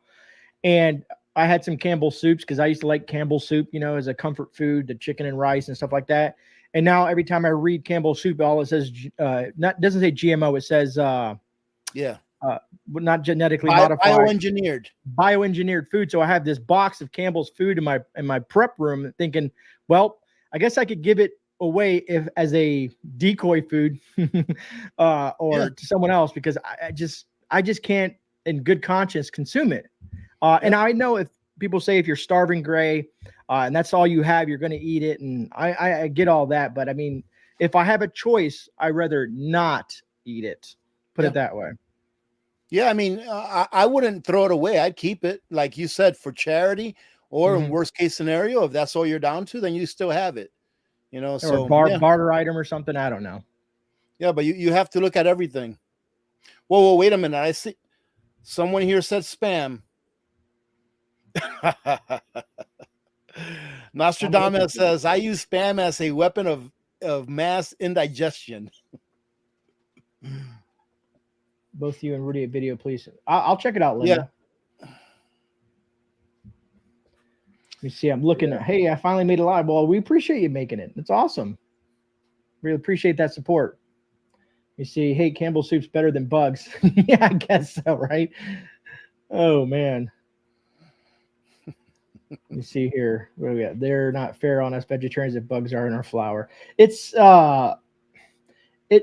And I had some Campbell's soups because I used to like Campbell's soup, you know, as a comfort food, the chicken and rice and stuff like that. And now every time I read Campbell's soup, all it says, doesn't say GMO. It says, not genetically modified, bioengineered food. So I have this box of Campbell's food in my prep room, thinking, well, I guess I could give it away if as a decoy food, or to someone else, because I just can't in good conscience consume it. And I know if people say if you're starving, Grey, and that's all you have, you're going to eat it. And I get all that. But I mean, if I have a choice, I'd rather not eat it. Put it that way. Yeah, I mean, I wouldn't throw it away. I'd keep it, like you said, for charity, or in worst case scenario, if that's all you're down to, then you still have it. You know, so barter item or something. I don't know. Yeah, but you have to look at everything. Whoa, wait a minute. I see someone here said spam. Nostradamus says, I use spam as a weapon of mass indigestion. Both you and Rudy at video, please. I'll check it out, Linda. You see, I'm looking at, hey, I finally made it live. Well, we appreciate you making it. It's awesome. Really appreciate that support. You see, hey, Campbell soup's better than bugs. Yeah, I guess so, right? Oh, man. You see here, what do we got? They're not fair on us vegetarians if bugs are in our flour. It's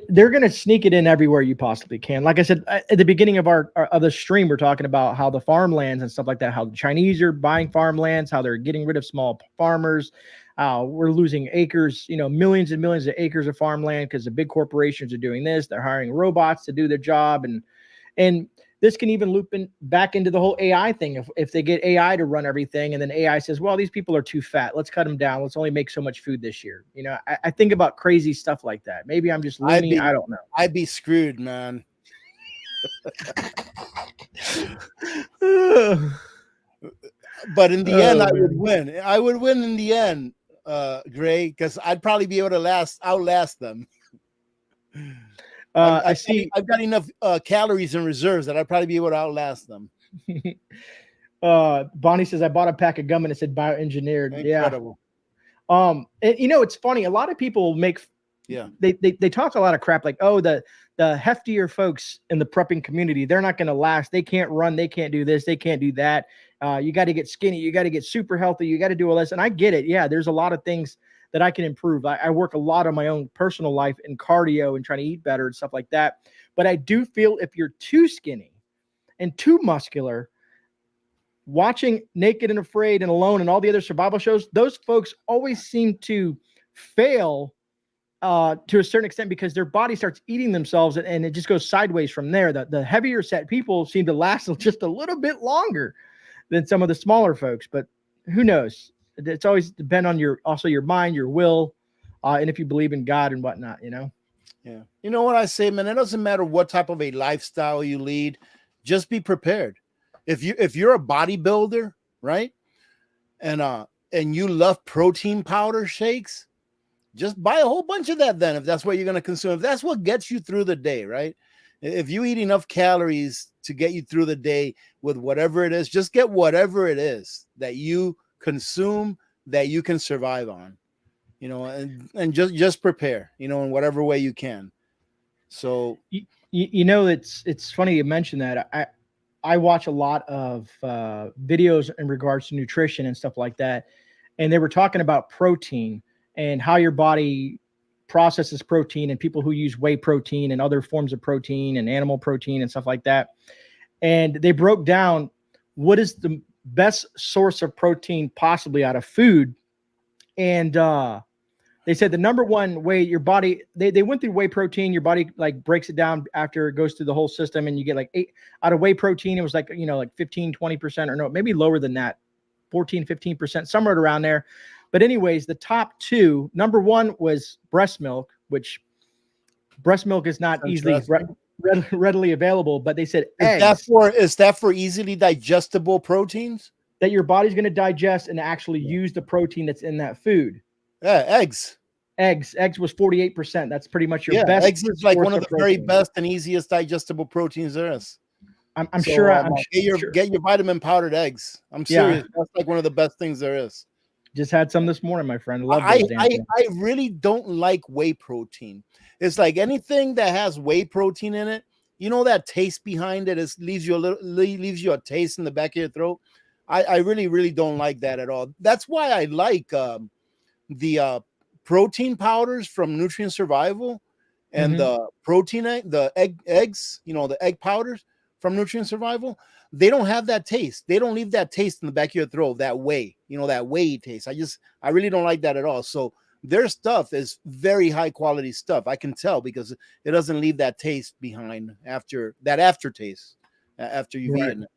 they're going to sneak it in everywhere you possibly can. Like I said at the beginning of our of the stream, we're talking about how the farmlands and stuff like that, how the Chinese are buying farmlands, how they're getting rid of small farmers. We're losing acres, millions and millions of acres of farmland because the big corporations are doing this. They're hiring robots to do their job, and this can even loop back into the whole AI thing. If they get AI to run everything, and then AI says, well, these people are too fat, let's cut them down. Let's only make so much food this year. I think about crazy stuff like that. Maybe I'm just loony. I don't know. I'd be screwed, man. But in the end, I would win. I would win in the end, Gray, because I'd probably be able to outlast them. I see. I've got enough calories and reserves that I'd probably be able to outlast them. Bonnie says, I bought a pack of gum and it said bioengineered. Incredible. Yeah. And, it's funny. A lot of people they talk a lot of crap like, oh, the heftier folks in the prepping community, they're not going to last. They can't run. They can't do this. They can't do that. You got to get skinny. You got to get super healthy. You got to do all this. And I get it. Yeah, there's a lot of things that I can improve. I work a lot on my own personal life and cardio and trying to eat better and stuff like that. But I do feel if you're too skinny and too muscular, watching Naked and Afraid and Alone and all the other survival shows, those folks always seem to fail to a certain extent because their body starts eating themselves and it just goes sideways from there. The heavier set people seem to last just a little bit longer than some of the smaller folks, but who knows? It's always depend on your mind, your will, and if you believe in God and whatnot, Yeah. You know what I say, man? It doesn't matter what type of a lifestyle you lead. Just be prepared. If you're a bodybuilder, right? And you love protein powder shakes, just buy a whole bunch of that then, if that's what you're going to consume. If that's what gets you through the day, right? If you eat enough calories to get you through the day with whatever it is, just get whatever it is that you consume that you can survive on, and just prepare, in whatever way you can. So, it's funny you mentioned that. I watch a lot of videos in regards to nutrition and stuff like that. And they were talking about protein and how your body processes protein and people who use whey protein and other forms of protein and animal protein and stuff like that. And they broke down what is the best source of protein possibly out of food. And they said the number one way your body, they went through whey protein, your body like breaks it down after it goes through the whole system, and you get like 8 out of whey protein. It was like, like 15, 20%, or no, maybe lower than that, 14, 15%, somewhere around there. But anyways, the top two, number one was breast milk, which breast milk is not easily readily available, but they said eggs. Is that for easily digestible proteins? That your body's going to digest and actually use the protein that's in that food. Yeah, eggs. Eggs was 48%. That's pretty much your best. Eggs is like one of the very best and easiest digestible proteins there is. I'm sure. Get your vitamin powdered eggs. I'm serious. That's like one of the best things there is. Just had some this morning, my friend. I really don't like whey protein. It's like anything that has whey protein in it, that taste behind it leaves you a taste in the back of your throat. I really, really don't like that at all. That's why I like the protein powders from Nutrient Survival and the eggs, the egg powders from Nutrient Survival. They don't have that taste. They don't leave that taste in the back of your throat, that whey, that whey taste. I really don't like that at all. So their stuff is very high quality stuff. I can tell because it doesn't leave that taste behind after that aftertaste after you've eaten it.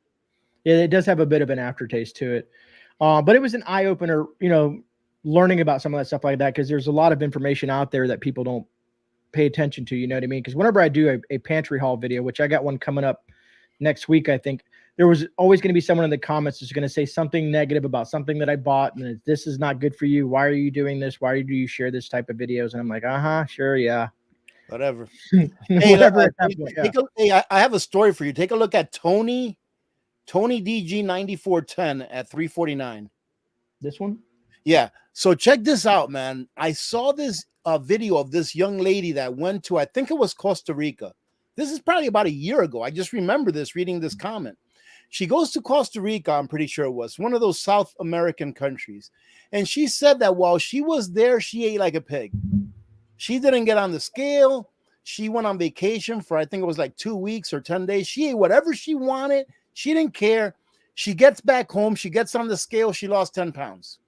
Yeah, it does have a bit of an aftertaste to it. But it was an eye opener, learning about some of that stuff like that, because there's a lot of information out there that people don't pay attention to, you know what I mean? Because whenever I do a pantry haul video, which I got one coming up next week, I think, there was always going to be someone in the comments who's going to say something negative about something that I bought, and this is not good for you. Why are you doing this? Why do you share this type of videos? And I'm like, sure, yeah. Whatever. Whatever. I have a story for you. Take a look at Tony DG 9410 at 349. This one? Yeah. So check this out, man. I saw this video of this young lady that went to, I think it was Costa Rica. This is probably about a year ago. I just remember this reading this comment. She goes to Costa Rica, I'm pretty sure it was one of those South American countries. And she said that while she was there, she ate like a pig. She didn't get on the scale. She went on vacation for, I think it was like 2 weeks or 10 days. She ate whatever she wanted. She didn't care. She gets back home. She gets on the scale. She lost 10 pounds.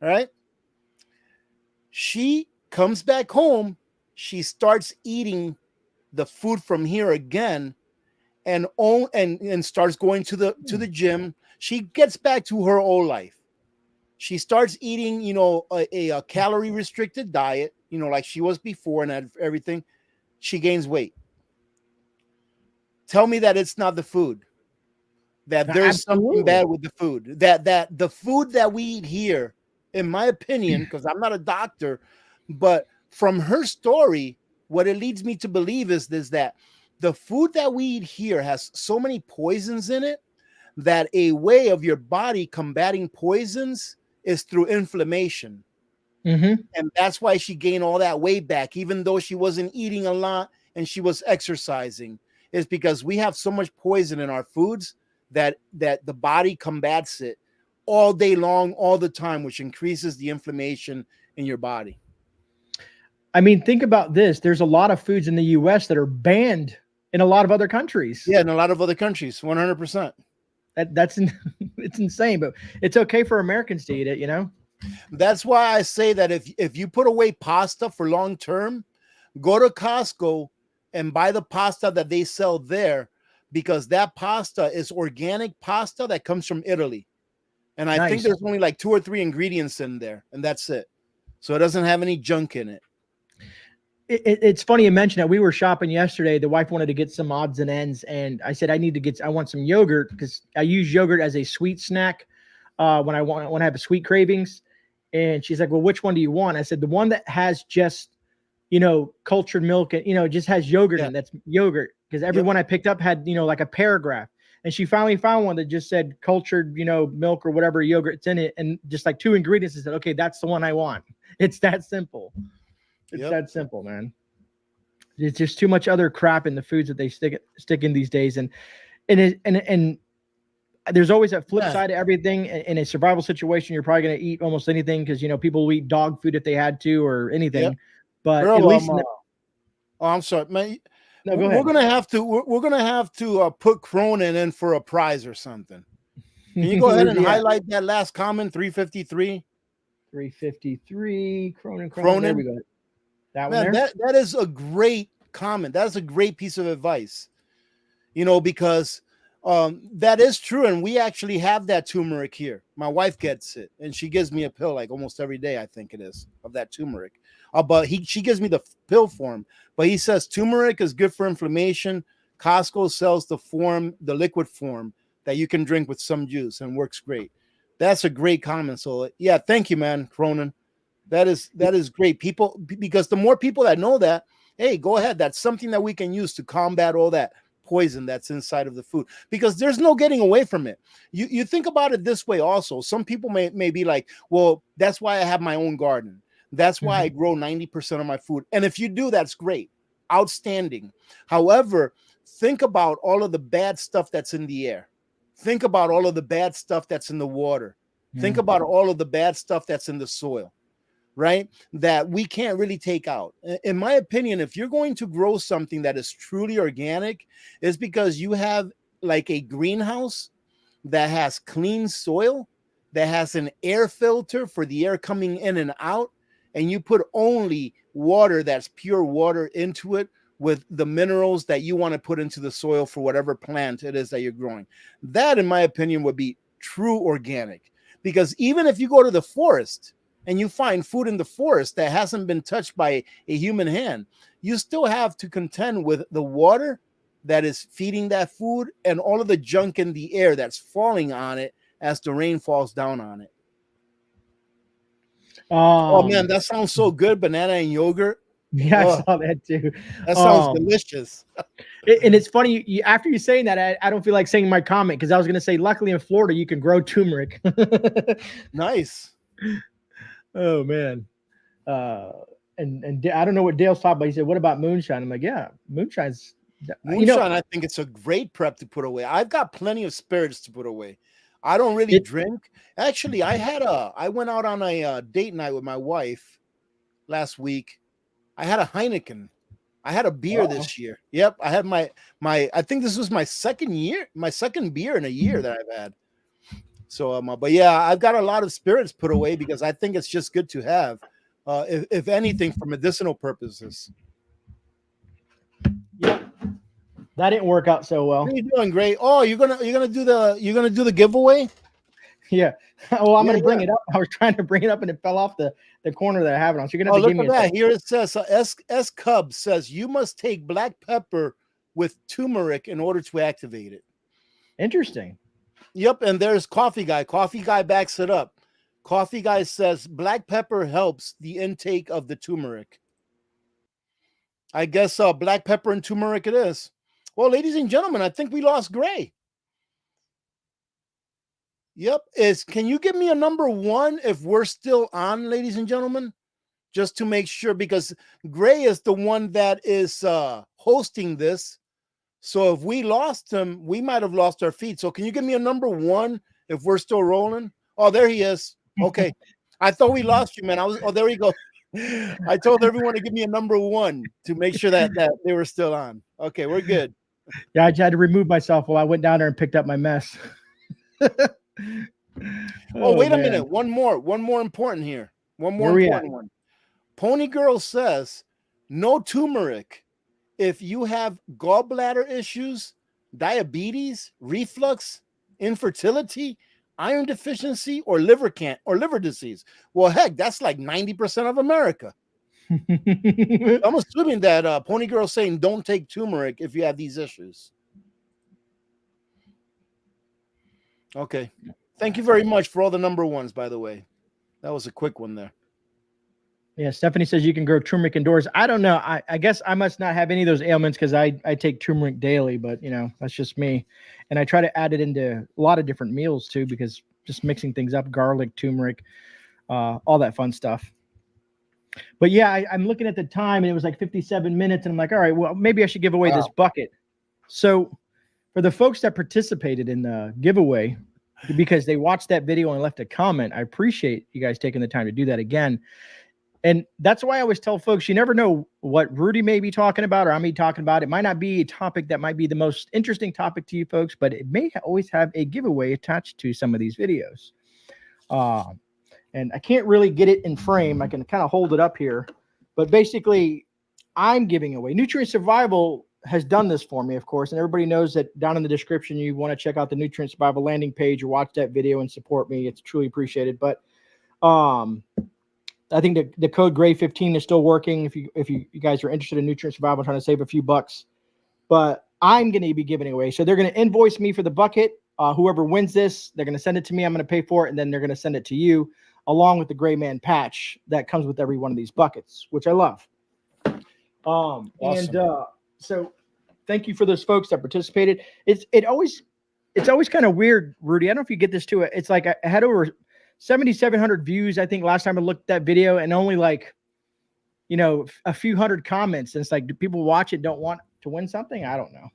All right. She comes back home. She starts eating the food from here again and starts going to the gym. She gets back to her old life. She starts eating, a calorie restricted diet, like she was before and everything. She gains weight. Tell me that it's not the food, that there's something bad with the food, that the food that we eat here, in my opinion, because I'm not a doctor, but from her story, what it leads me to believe is that the food that we eat here has so many poisons in it that a way of your body combating poisons is through inflammation. Mm-hmm. And that's why she gained all that weight back, even though she wasn't eating a lot and she was exercising. Is because we have so much poison in our foods that the body combats it all day long, all the time, which increases the inflammation in your body. I mean, think about this. There's a lot of foods in the U.S. that are banned in a lot of other countries. Yeah, in a lot of other countries, 100%. It's insane, but it's okay for Americans to eat it, That's why I say that if you put away pasta for long term, go to Costco and buy the pasta that they sell there, because that pasta is organic pasta that comes from Italy. And I think there's only like 2 or 3 ingredients in there, and that's it. So it doesn't have any junk in it. It's funny you mentioned that. We were shopping yesterday. The wife wanted to get some odds and ends, and I said I want some yogurt, because I use yogurt as a sweet snack when I have sweet cravings. And she's like, "Well, which one do you want?" I said, "The one that has just cultured milk and just has yogurt in. That's yogurt." Because every one I picked up had like a paragraph. And she finally found one that just said cultured milk or whatever yogurt's in it, and just like 2 ingredients, and said, "Okay, that's the one I want." It's that simple. It's that simple, man. It's just too much other crap in the foods that they stick in these days, and there's always a flip side to everything. In a survival situation, you're probably going to eat almost anything, because people will eat dog food if they had to, or anything. But at least, I'm sorry, man. No, go ahead. We're gonna have to put Cronin in for a prize or something. Can you go ahead and highlight that last comment? 353. 353. Cronin. There we go. That one there? That is a great comment. That is a great piece of advice. Because that is true, and we actually have that turmeric here. My wife gets it, and she gives me a pill like almost every day, I think it is, of that turmeric. But she gives me the pill form. But he says turmeric is good for inflammation. Costco sells the liquid form that you can drink with some juice, and works great. That's a great comment. So yeah, thank you, man, Cronin. That is great. People, because the more people that know that, hey, go ahead. That's something that we can use to combat all that poison that's inside of the food, because there's no getting away from it. You think about it this way also. Some people may be like, well, that's why I have my own garden. That's why I grow 90% of my food. And if you do, that's great. Outstanding. However, think about all of the bad stuff that's in the air. Think about all of the bad stuff that's in the water. Think about all of the bad stuff that's in the soil, right? That we can't really take out. In my opinion, if you're going to grow something that is truly organic, it's because you have like a greenhouse that has clean soil, that has an air filter for the air coming in and out, and you put only water that's pure water into it with the minerals that you want to put into the soil for whatever plant it is that you're growing. That, in my opinion, would be true organic. Because even if you go to the forest and you find food in the forest that hasn't been touched by a human hand, you still have to contend with the water that is feeding that food and all of the junk in the air that's falling on it as the rain falls down on it. Oh man, that sounds so good. Banana and yogurt. Yeah, I Oh, saw that too. that sounds delicious. And it's funny, after you saying that, I don't feel like saying my comment because I was going to say, luckily in Florida, you can grow turmeric. Nice. Oh, man. And I don't know what Dale's talking about. He said, what about moonshine? I'm like, yeah, moonshine's, Moonshine, I think it's a great prep to put away. I've got plenty of spirits to put away. I don't really drink. Actually, I went out on a date night with my wife last week. I had a Heineken. I had a beer this year. Yep, I had my I think this was my second beer in a year that I've had. So but yeah, I've got a lot of spirits put away because I think it's just good to have, if anything, for medicinal purposes. Yeah, that didn't work out so well. What are you doing, Gray? Oh, you're gonna do the giveaway? Yeah. Well, I'm gonna bring it up. I was trying to bring it up and it fell off the corner that I have it on. So you're gonna have to give me look at that. Here it says S Cub says you must take black pepper with turmeric in order to activate it. Interesting. Yep, and there's Coffee Guy. Coffee Guy backs it up. Coffee Guy says black pepper helps the intake of the turmeric. I guess black pepper and turmeric it is. Well, ladies and gentlemen, I think we lost Gray. Yep. Can you give me a number 1 if we're still on, ladies and gentlemen? Just to make sure, because Gray is the one that is hosting this. So if we lost him, we might have lost our feed. So can you give me a number 1 if we're still rolling? Oh, there he is. Okay. I thought we lost you, man. There you go. I told everyone to give me a number 1 to make sure that they were still on. Okay, we're good. Yeah, I had to remove myself while I went down there and picked up my mess. Wait a minute. One more important here. One more important one. Pony Girl says, no turmeric if you have gallbladder issues, diabetes, reflux, infertility, iron deficiency, or liver disease. Well, heck, that's like 90% of America. I'm assuming that Pony Girl saying don't take turmeric if you have these issues. Okay. Thank you very much for all the number 1s, by the way. That was a quick one there. Yeah, Stephanie says you can grow turmeric indoors. I don't know. I guess I must not have any of those ailments because I take turmeric daily, but that's just me. And I try to add it into a lot of different meals too, because just mixing things up, garlic, turmeric, all that fun stuff. But yeah, I'm looking at the time and it was like 57 minutes and I'm like, all right, well, maybe I should give away this bucket. So for the folks that participated in the giveaway, because they watched that video and left a comment, I appreciate you guys taking the time to do that again. And that's why I always tell folks, you never know what Rudy may be talking about or I may be talking about. It might not be a topic that might be the most interesting topic to you folks, but it may always have a giveaway attached to some of these videos. And I can't really get it in frame. I can kind of hold it up here. But basically, I'm giving away. Nutrient Survival has done this for me, of course. And everybody knows that down in the description, you want to check out the Nutrient Survival landing page or watch that video and support me. It's truly appreciated. But I think the code GREY15 is still working if you guys are interested in nutrient survival, trying to save a few bucks. But I'm going to be giving it away. So they're going to invoice me for the bucket. Whoever wins this, they're going to send it to me. I'm going to pay for it, and then they're going to send it to you along with the GreyMan patch that comes with every one of these buckets, which I love. Awesome. And so thank you for those folks that participated. It's always kind of weird, Rudy. I don't know if you get this too. It's like I had over 7,700 views, I think, last time I looked at that video, and only like, a few hundred comments. And it's like, do people watch it, don't want to win something? I don't know.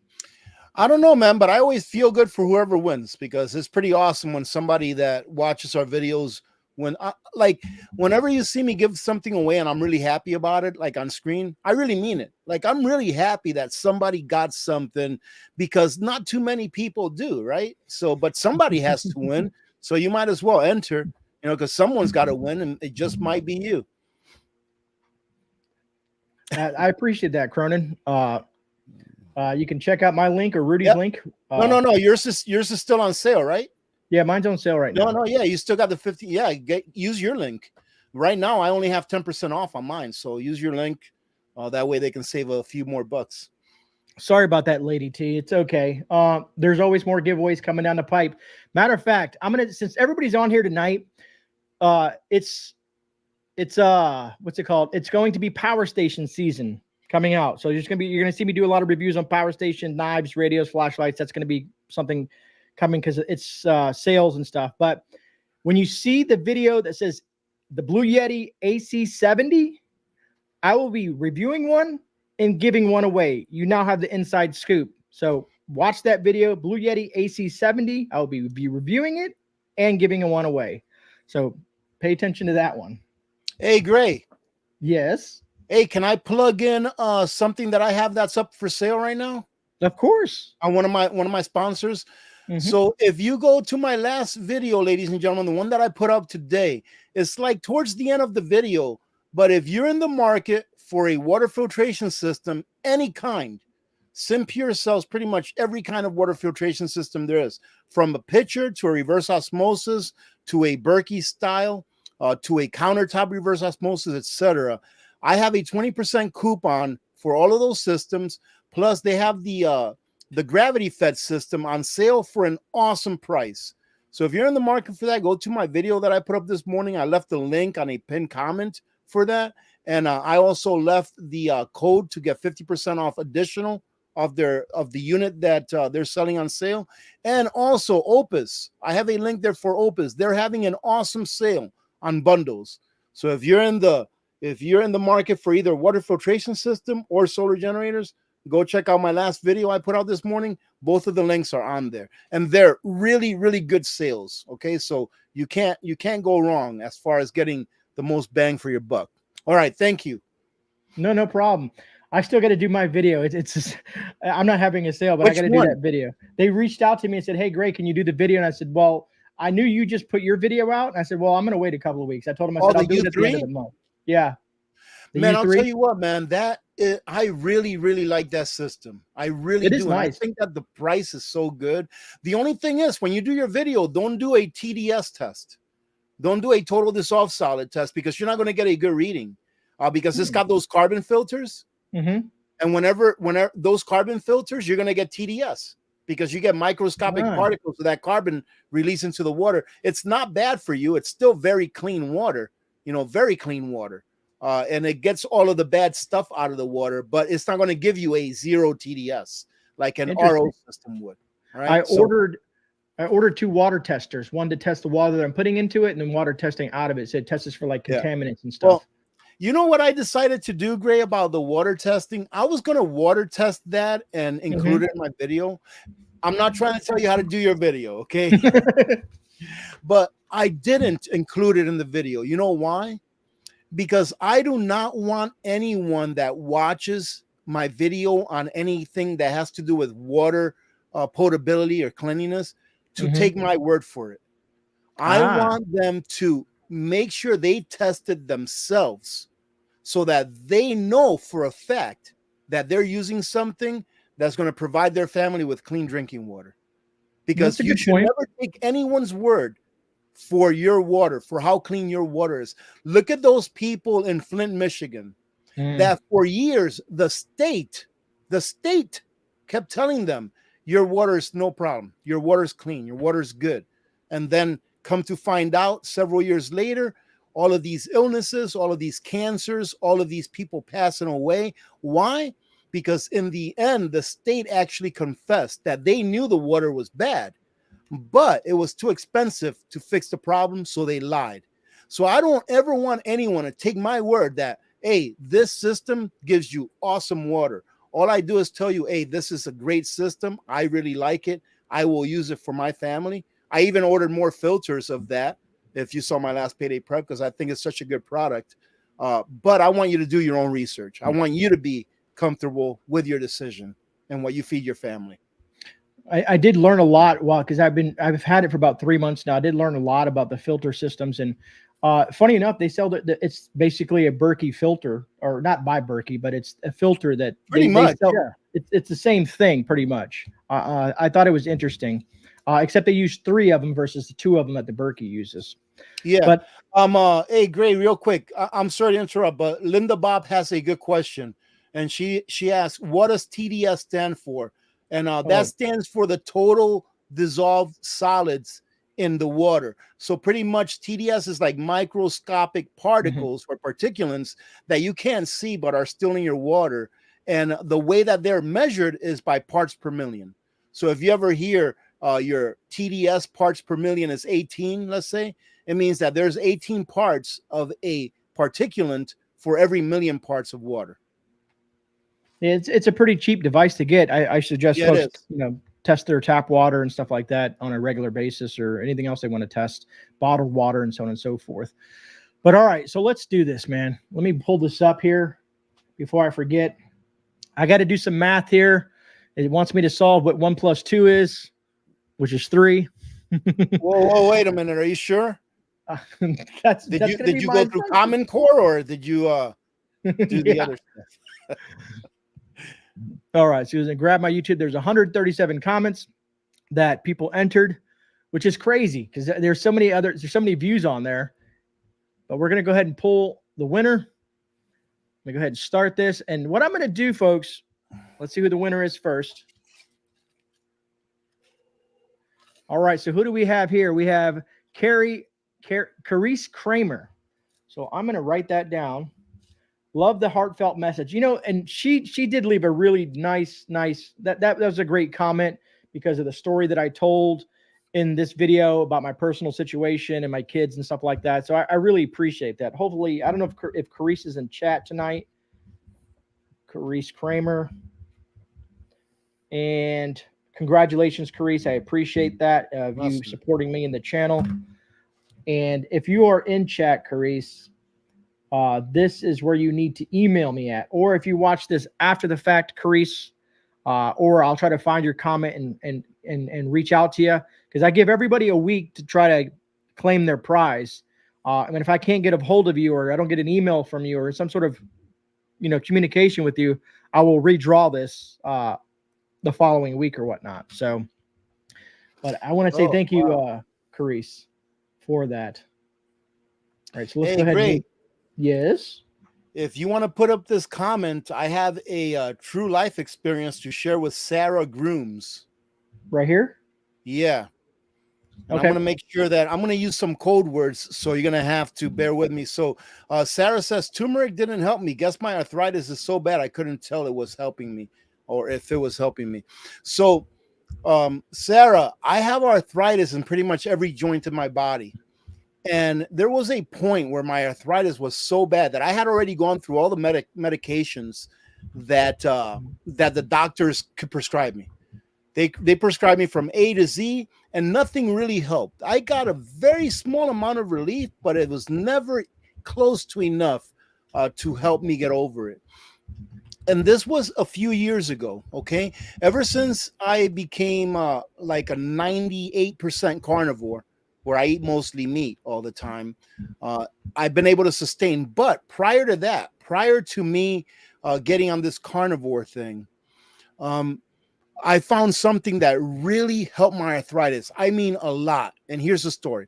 I don't know, man, but I always feel good for whoever wins because it's pretty awesome when somebody that watches our videos, whenever you see me give something away and I'm really happy about it, like on screen, I really mean it. Like, I'm really happy that somebody got something because not too many people do, right? So, but somebody has to win. So you might as well enter, because someone's got to win, and it just might be you. I appreciate that, Cronin. You can check out my link or Rudy's link. No. Yours is still on sale, right? Yeah, mine's on sale right now. No. Yeah, you still got the 50. Yeah, use your link. Right now, I only have 10% off on mine, so use your link. That way, they can save a few more bucks. Sorry about that, Lady T. It's okay. There's always more giveaways coming down the pipe. Matter of fact, since everybody's on here tonight, it's It's what's it called? It's going to be power station season coming out. So you're gonna see me do a lot of reviews on power station knives, radios, flashlights. That's gonna be something coming because it's sales and stuff. But when you see the video that says the Blue Yeti AC70, I will be reviewing one and giving one away. You now have the inside scoop. So watch that video, Blue Yeti AC70. I will be reviewing it and giving one away. So pay attention to that one. Hey, Grey. Yes. Hey, can I plug in something that I have that's up for sale right now? Of course. On one of my sponsors. Mm-hmm. So if you go to my last video, ladies and gentlemen, the one that I put up today, it's like towards the end of the video. But if you're in the market for a water filtration system, any kind, SimPure sells pretty much every kind of water filtration system there is, from a pitcher to a reverse osmosis to a Berkey style to a countertop reverse osmosis, etc. I have a 20% coupon for all of those systems. Plus, they have the gravity fed system on sale for an awesome price. So if you're in the market for that, go to my video that I put up this morning. I left a link on a pinned comment for that. And I also left the code to get 50% off additional of the unit that they're selling on sale. And also Opus. I have a link there for Opus. They're having an awesome sale on bundles. So if you're in the market for either water filtration system or solar generators, go check out my last video I put out this morning. Both of the links are on there, and they're really, really good sales. Okay, so you can't go wrong as far as getting the most bang for your buck. All right, thank you. No problem. I still got to do my video. It's just, I'm not having a sale, but I got to do that video. They reached out to me and said, "Hey, Grey, can you do the video?" And I said, "Well, I knew you just put your video out." And I said, "Well, I'm going to wait a couple of weeks." I told him, I said, "I'll do it at the end of the month." Yeah. Man, I'll tell you what, man, I really, really like that system. I really do. Nice. I think that the price is so good. The only thing is, when you do your video, don't do a TDS test. Don't do a total dissolved solid test, because you're not going to get a good reading because it's got those carbon filters. Mm-hmm. And whenever those carbon filters, you're going to get TDS because you get microscopic particles of that carbon released into the water. It's not bad for you. It's still very clean water, very clean water. And it gets all of the bad stuff out of the water, but it's not going to give you a zero TDS like an RO system would. Right? I ordered 2 water testers, one to test the water that I'm putting into it, and then water testing out of it. So it tests for like contaminants and stuff. Well, you know what I decided to do, Grey, about the water testing? I was going to water test that and include it in my video. I'm not trying to tell you how to do your video, okay? But I didn't include it in the video. You know why? Because I do not want anyone that watches my video on anything that has to do with water potability or cleanliness to take my word for it. I want them to make sure they tested themselves so that they know for a fact that they're using something that's going to provide their family with clean drinking water. Because you should never take anyone's word for your water, for how clean your water is. Look at those people in Flint, Michigan, that for years the state kept telling them your water is no problem, your water is clean, your water is good. And then come to find out several years later, all of these illnesses, all of these cancers, all of these people passing away. Why? Because in the end, the state actually confessed that they knew the water was bad, but it was too expensive to fix the problem, so they lied. So I don't ever want anyone to take my word that, hey, this system gives you awesome water. All I do is tell you, hey, this is a great system. I really like it. I will use it for my family. I even ordered more filters of that, if you saw my last Payday Prep, because I think it's such a good product. But I want you to do your own research. I want you to be comfortable with your decision and what you feed your family. I did learn a lot because I've had it for about 3 months now. I did learn a lot about the filter systems, and funny enough, they sell it's basically a Berkey filter, or not by Berkey, but it's a filter that pretty much sell. Yeah. It's the same thing pretty much. I thought it was interesting, except they use 3 of them versus the 2 of them that the Berkey uses. Yeah, but hey, Grey, real quick, I'm sorry to interrupt, but Linda Bob has a good question, and she asks, what does TDS stand for? And that stands for the total dissolved solids in the water. So pretty much TDS is like microscopic particles or particulates that you can't see but are still in your water. And the way that they're measured is by parts per million. So if you ever hear your TDS parts per million is 18, let's say, it means that there's 18 parts of a particulate for every million parts of water. It's a pretty cheap device to get. I suggest folks, test their tap water and stuff like that on a regular basis, or anything else they want to test, bottled water and so on and so forth. But all right, so let's do this, man. Let me pull this up here before I forget. I got to do some math here. It wants me to solve what 1 + 2 is, which is 3. Whoa, wait a minute. Are you sure? Did you go through Common Core, or did you do the other stuff? All right, Susan, grab my YouTube. There's 137 comments that people entered, which is crazy because there's so many views on there. But we're gonna go ahead and pull the winner. Let me go ahead and start this. And what I'm gonna do, folks, let's see who the winner is first. All right, so who do we have here? We have Carice Kramer. So I'm gonna write that down. Love the heartfelt message, and she did leave a really nice that was a great comment because of the story that I told in this video about my personal situation and my kids and stuff like that. So I really appreciate that. Hopefully, I don't know if Carice is in chat tonight. Carice Kramer. And congratulations, Carice. I appreciate that, you supporting me in the channel. And if you are in chat, Carice, this is where you need to email me at. Or if you watch this after the fact, Carice, or I'll try to find your comment and reach out to you, because I give everybody a week to try to claim their prize. I mean, if I can't get a hold of you, or I don't get an email from you, or some sort of communication with you, I will redraw this the following week or whatnot. So, but I want to say thank you, Carice, for that. All right, so let's go ahead. Great. Yes. If you want to put up this comment, I have a true life experience to share with Sarah Grooms. Right here? Yeah. And okay. I'm going to make sure that I'm going to use some code words, so you're going to have to bear with me. So Sarah says, turmeric didn't help me. Guess my arthritis is so bad I couldn't tell it was helping me, or if it was helping me. So Sarah, I have arthritis in pretty much every joint in my body. And there was a point where my arthritis was so bad that I had already gone through all the medications that that the doctors could prescribe me. They prescribed me from A to Z, and nothing really helped. I got a very small amount of relief, but it was never close to enough to help me get over it. And this was a few years ago, okay? Ever since I became like a 98% carnivore, where I eat mostly meat all the time, I've been able to sustain. But prior to that, prior to me getting on this carnivore thing, I found something that really helped my arthritis. I mean, a lot. And here's the story.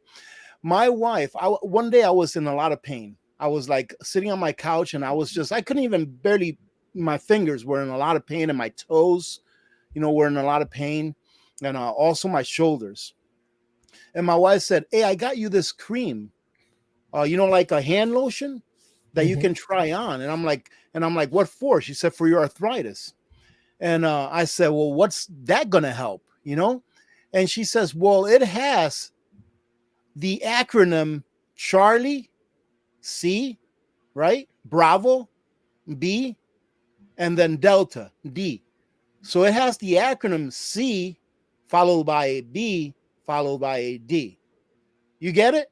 My wife, one day I was in a lot of pain. I was like sitting on my couch, and I couldn't even barely, my fingers were in a lot of pain, and my toes, were in a lot of pain, and also my shoulders. And my wife said, hey, I got you this cream, like a hand lotion that you can try on. And I'm like, what for? She said, for your arthritis. And I said, well, what's that going to help? And she says, well, it has the acronym Charlie, C, right? Bravo, B, and then Delta, D. So it has the acronym C followed by a B followed by a D. You get it?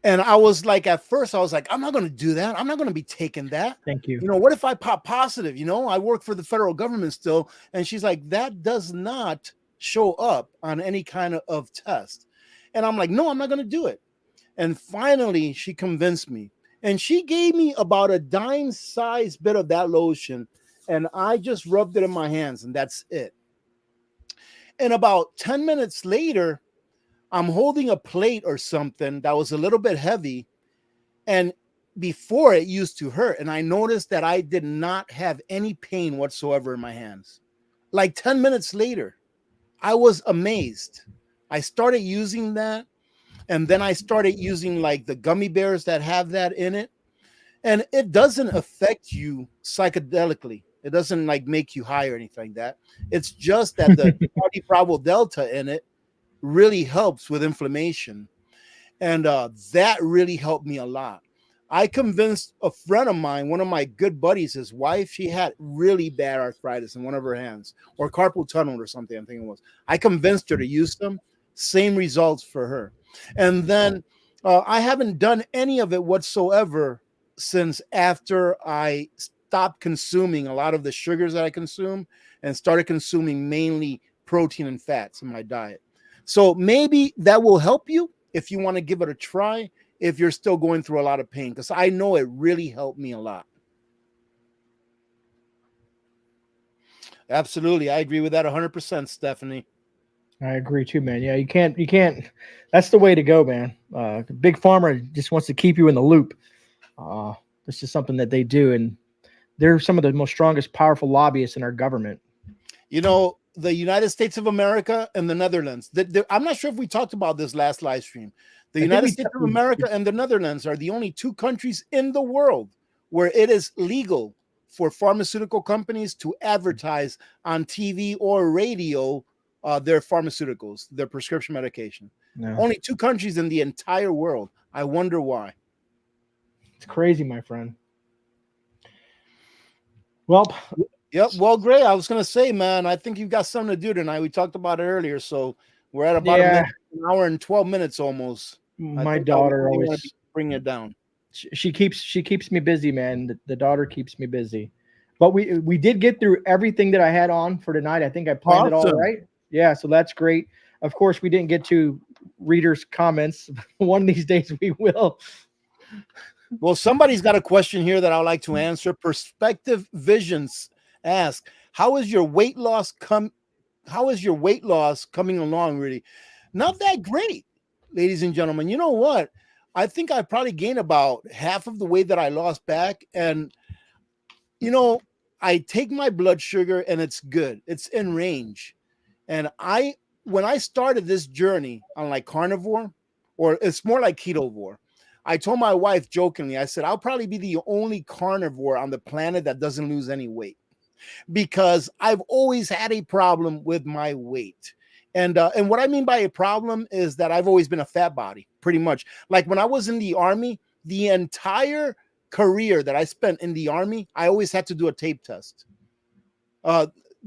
And I was like, at first, I was like, I'm not going to do that. I'm not going to be taking that. Thank you. What if I pop positive? I work for the federal government still. And she's like, that does not show up on any kind of test. And I'm like, no, I'm not going to do it. And finally, she convinced me. And she gave me about a dime-sized bit of that lotion. And I just rubbed it in my hands, and that's it. And about 10 minutes later, I'm holding a plate or something that was a little bit heavy. And before, it used to hurt. And I noticed that I did not have any pain whatsoever in my hands. Like 10 minutes later, I was amazed. I started using that, and then I started using like the gummy bears that have that in it, and it doesn't affect you psychedelically. It doesn't like make you high or anything like that. It's just that the Cardi Bravo Delta in it really helps with inflammation, and that really helped me a lot. I convinced a friend of mine, one of my good buddies, his wife, she had really bad arthritis in one of her hands, or carpal tunnel or something, I think it was. I convinced her to use them. Same results for her. And then I haven't done any of it whatsoever since after I stopped consuming a lot of the sugars that I consume and started consuming mainly protein and fats in my diet. So maybe that will help you if you want to give it a try, if you're still going through a lot of pain, because I know it really helped me a lot. Absolutely. I agree with that 100%, Stephanie. I agree too, man. Yeah, you can't. That's the way to go, man. Big Pharma just wants to keep you in the loop. This is something that they do, and they're some of the most strongest, powerful lobbyists in our government. You know, the United States of America and the Netherlands. I'm not sure if we talked about this last live stream. The United States of America and the Netherlands are the only two countries in the world where it is legal for pharmaceutical companies to advertise on TV or radio their pharmaceuticals, their prescription medication. No. Only two countries in the entire world. I wonder why. It's crazy, my friend. Well, yep. Well, Grey, I was going to say, man, I think you've got something to do tonight. We talked about it earlier, so we're at about an hour and 12 minutes almost. My daughter always bring it down. She keeps me busy, man. The daughter keeps me busy. But we did get through everything that I had on for tonight. I think I planned it all right. Yeah, so that's great. Of course, we didn't get to readers' comments. One of these days we will. Well, somebody's got a question here that I'd like to answer. Perspective Visions ask, how is your weight loss coming along, really? Not that great, ladies and gentlemen. You know what? I think I probably gained about half of the weight that I lost back. And, you know, I take my blood sugar and it's good. It's in range. And when I started this journey on like carnivore, or it's more like ketovore, I told my wife jokingly, I said, I'll probably be the only carnivore on the planet that doesn't lose any weight, because I've always had a problem with my weight. And what I mean by a problem is that I've always been a fat body, pretty much. Like when I was in the Army, the entire career that I spent in the Army, I always had to do a tape test.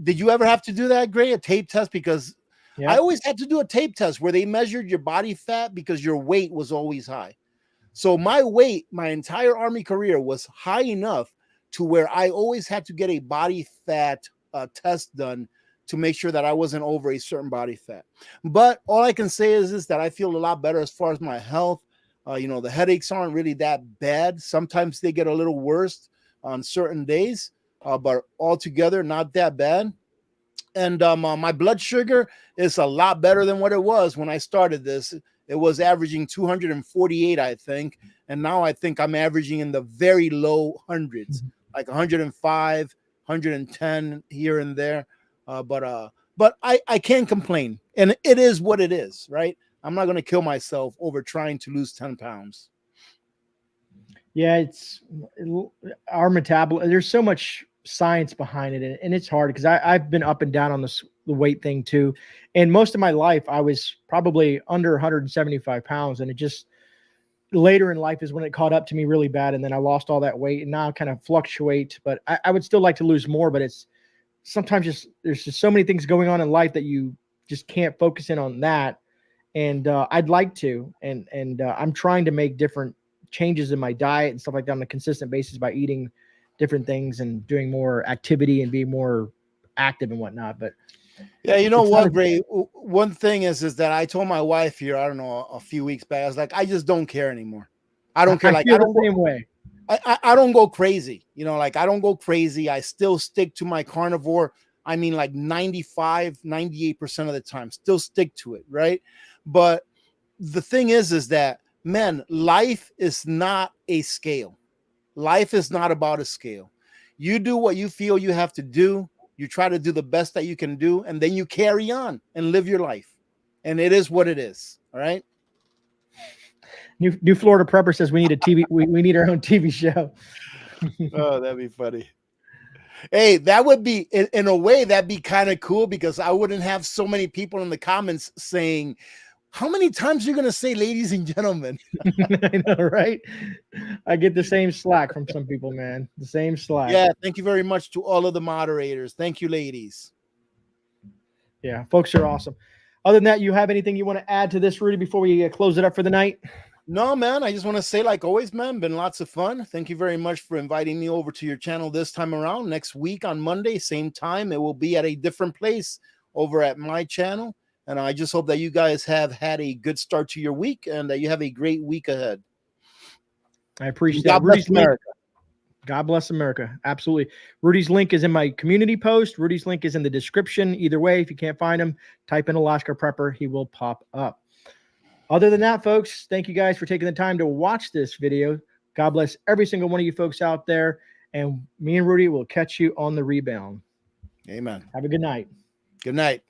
Did you ever have to do that, Grey, a tape test? Because I always had to do a tape test where they measured your body fat because your weight was always high. So my weight, my entire Army career was high enough to where I always had to get a body fat test done to make sure that I wasn't over a certain body fat. But all I can say is that I feel a lot better as far as my health. You know, the headaches aren't really that bad. Sometimes they get a little worse on certain days, but altogether not that bad. And my blood sugar is a lot better than what it was when I started this. It was averaging 248, I think. And now I think I'm averaging in the very low hundreds, like 105, 110 here and there. But I can't complain. And it is what it is, right? I'm not going to kill myself over trying to lose 10 pounds. Yeah, it's our metabolism. There's so much science behind it, and it's hard because I've been up and down on the weight thing too. And most of my life, I was probably under 175 pounds, and it just later in life is when it caught up to me really bad, and then I lost all that weight, and now I kind of fluctuate. But I would still like to lose more, but it's sometimes there's just so many things going on in life that you just can't focus in on that. And I'd like to, and I'm trying to make different changes in my diet and stuff like that on a consistent basis by eating different things and doing more activity and being more active and whatnot. But yeah, you know what, Grey? One thing is that I told my wife here, I don't know, a few weeks back, I was like, I just don't care anymore. I don't care. I feel the same way. I don't go crazy. You know, like I don't go crazy. I still stick to my carnivore. I mean, like 95, 98% of the time, still stick to it, right? But the thing is that, man, life is not a scale. Life is not about a scale. You do what you feel you have to do. You try to do the best that you can do, and then you carry on and live your life. and it is what it is. All right. New Florida Prepper says we need a TV. We need our own TV show. Oh, that'd be funny. Hey, that would be in a way that'd be kind of cool because I wouldn't have so many people in the comments saying, "How many times are you gonna say, ladies and gentlemen?" I know, right? I get the same slack from some people, man. The same slack. Yeah, thank you very much to all of the moderators. Thank you, ladies. Yeah, folks are awesome. Other than that, you have anything you want to add to this, Rudy, before we close it up for the night? No, man, I just want to say, like always, man, been lots of fun. Thank you very much for inviting me over to your channel this time around. Next week on Monday, same time, it will be at a different place over at my channel. And I just hope that you guys have had a good start to your week and that you have a great week ahead. I appreciate God that. bless Rudy's link. America. God bless America. Absolutely. Rudy's link is in my community post. Rudy's link is in the description. Either way, if you can't find him, type in Alaska Prepper. He will pop up. Other than that, folks, thank you guys for taking the time to watch this video. God bless every single one of you folks out there. And me and Rudy will catch you on the rebound. Amen. Have a good night. Good night.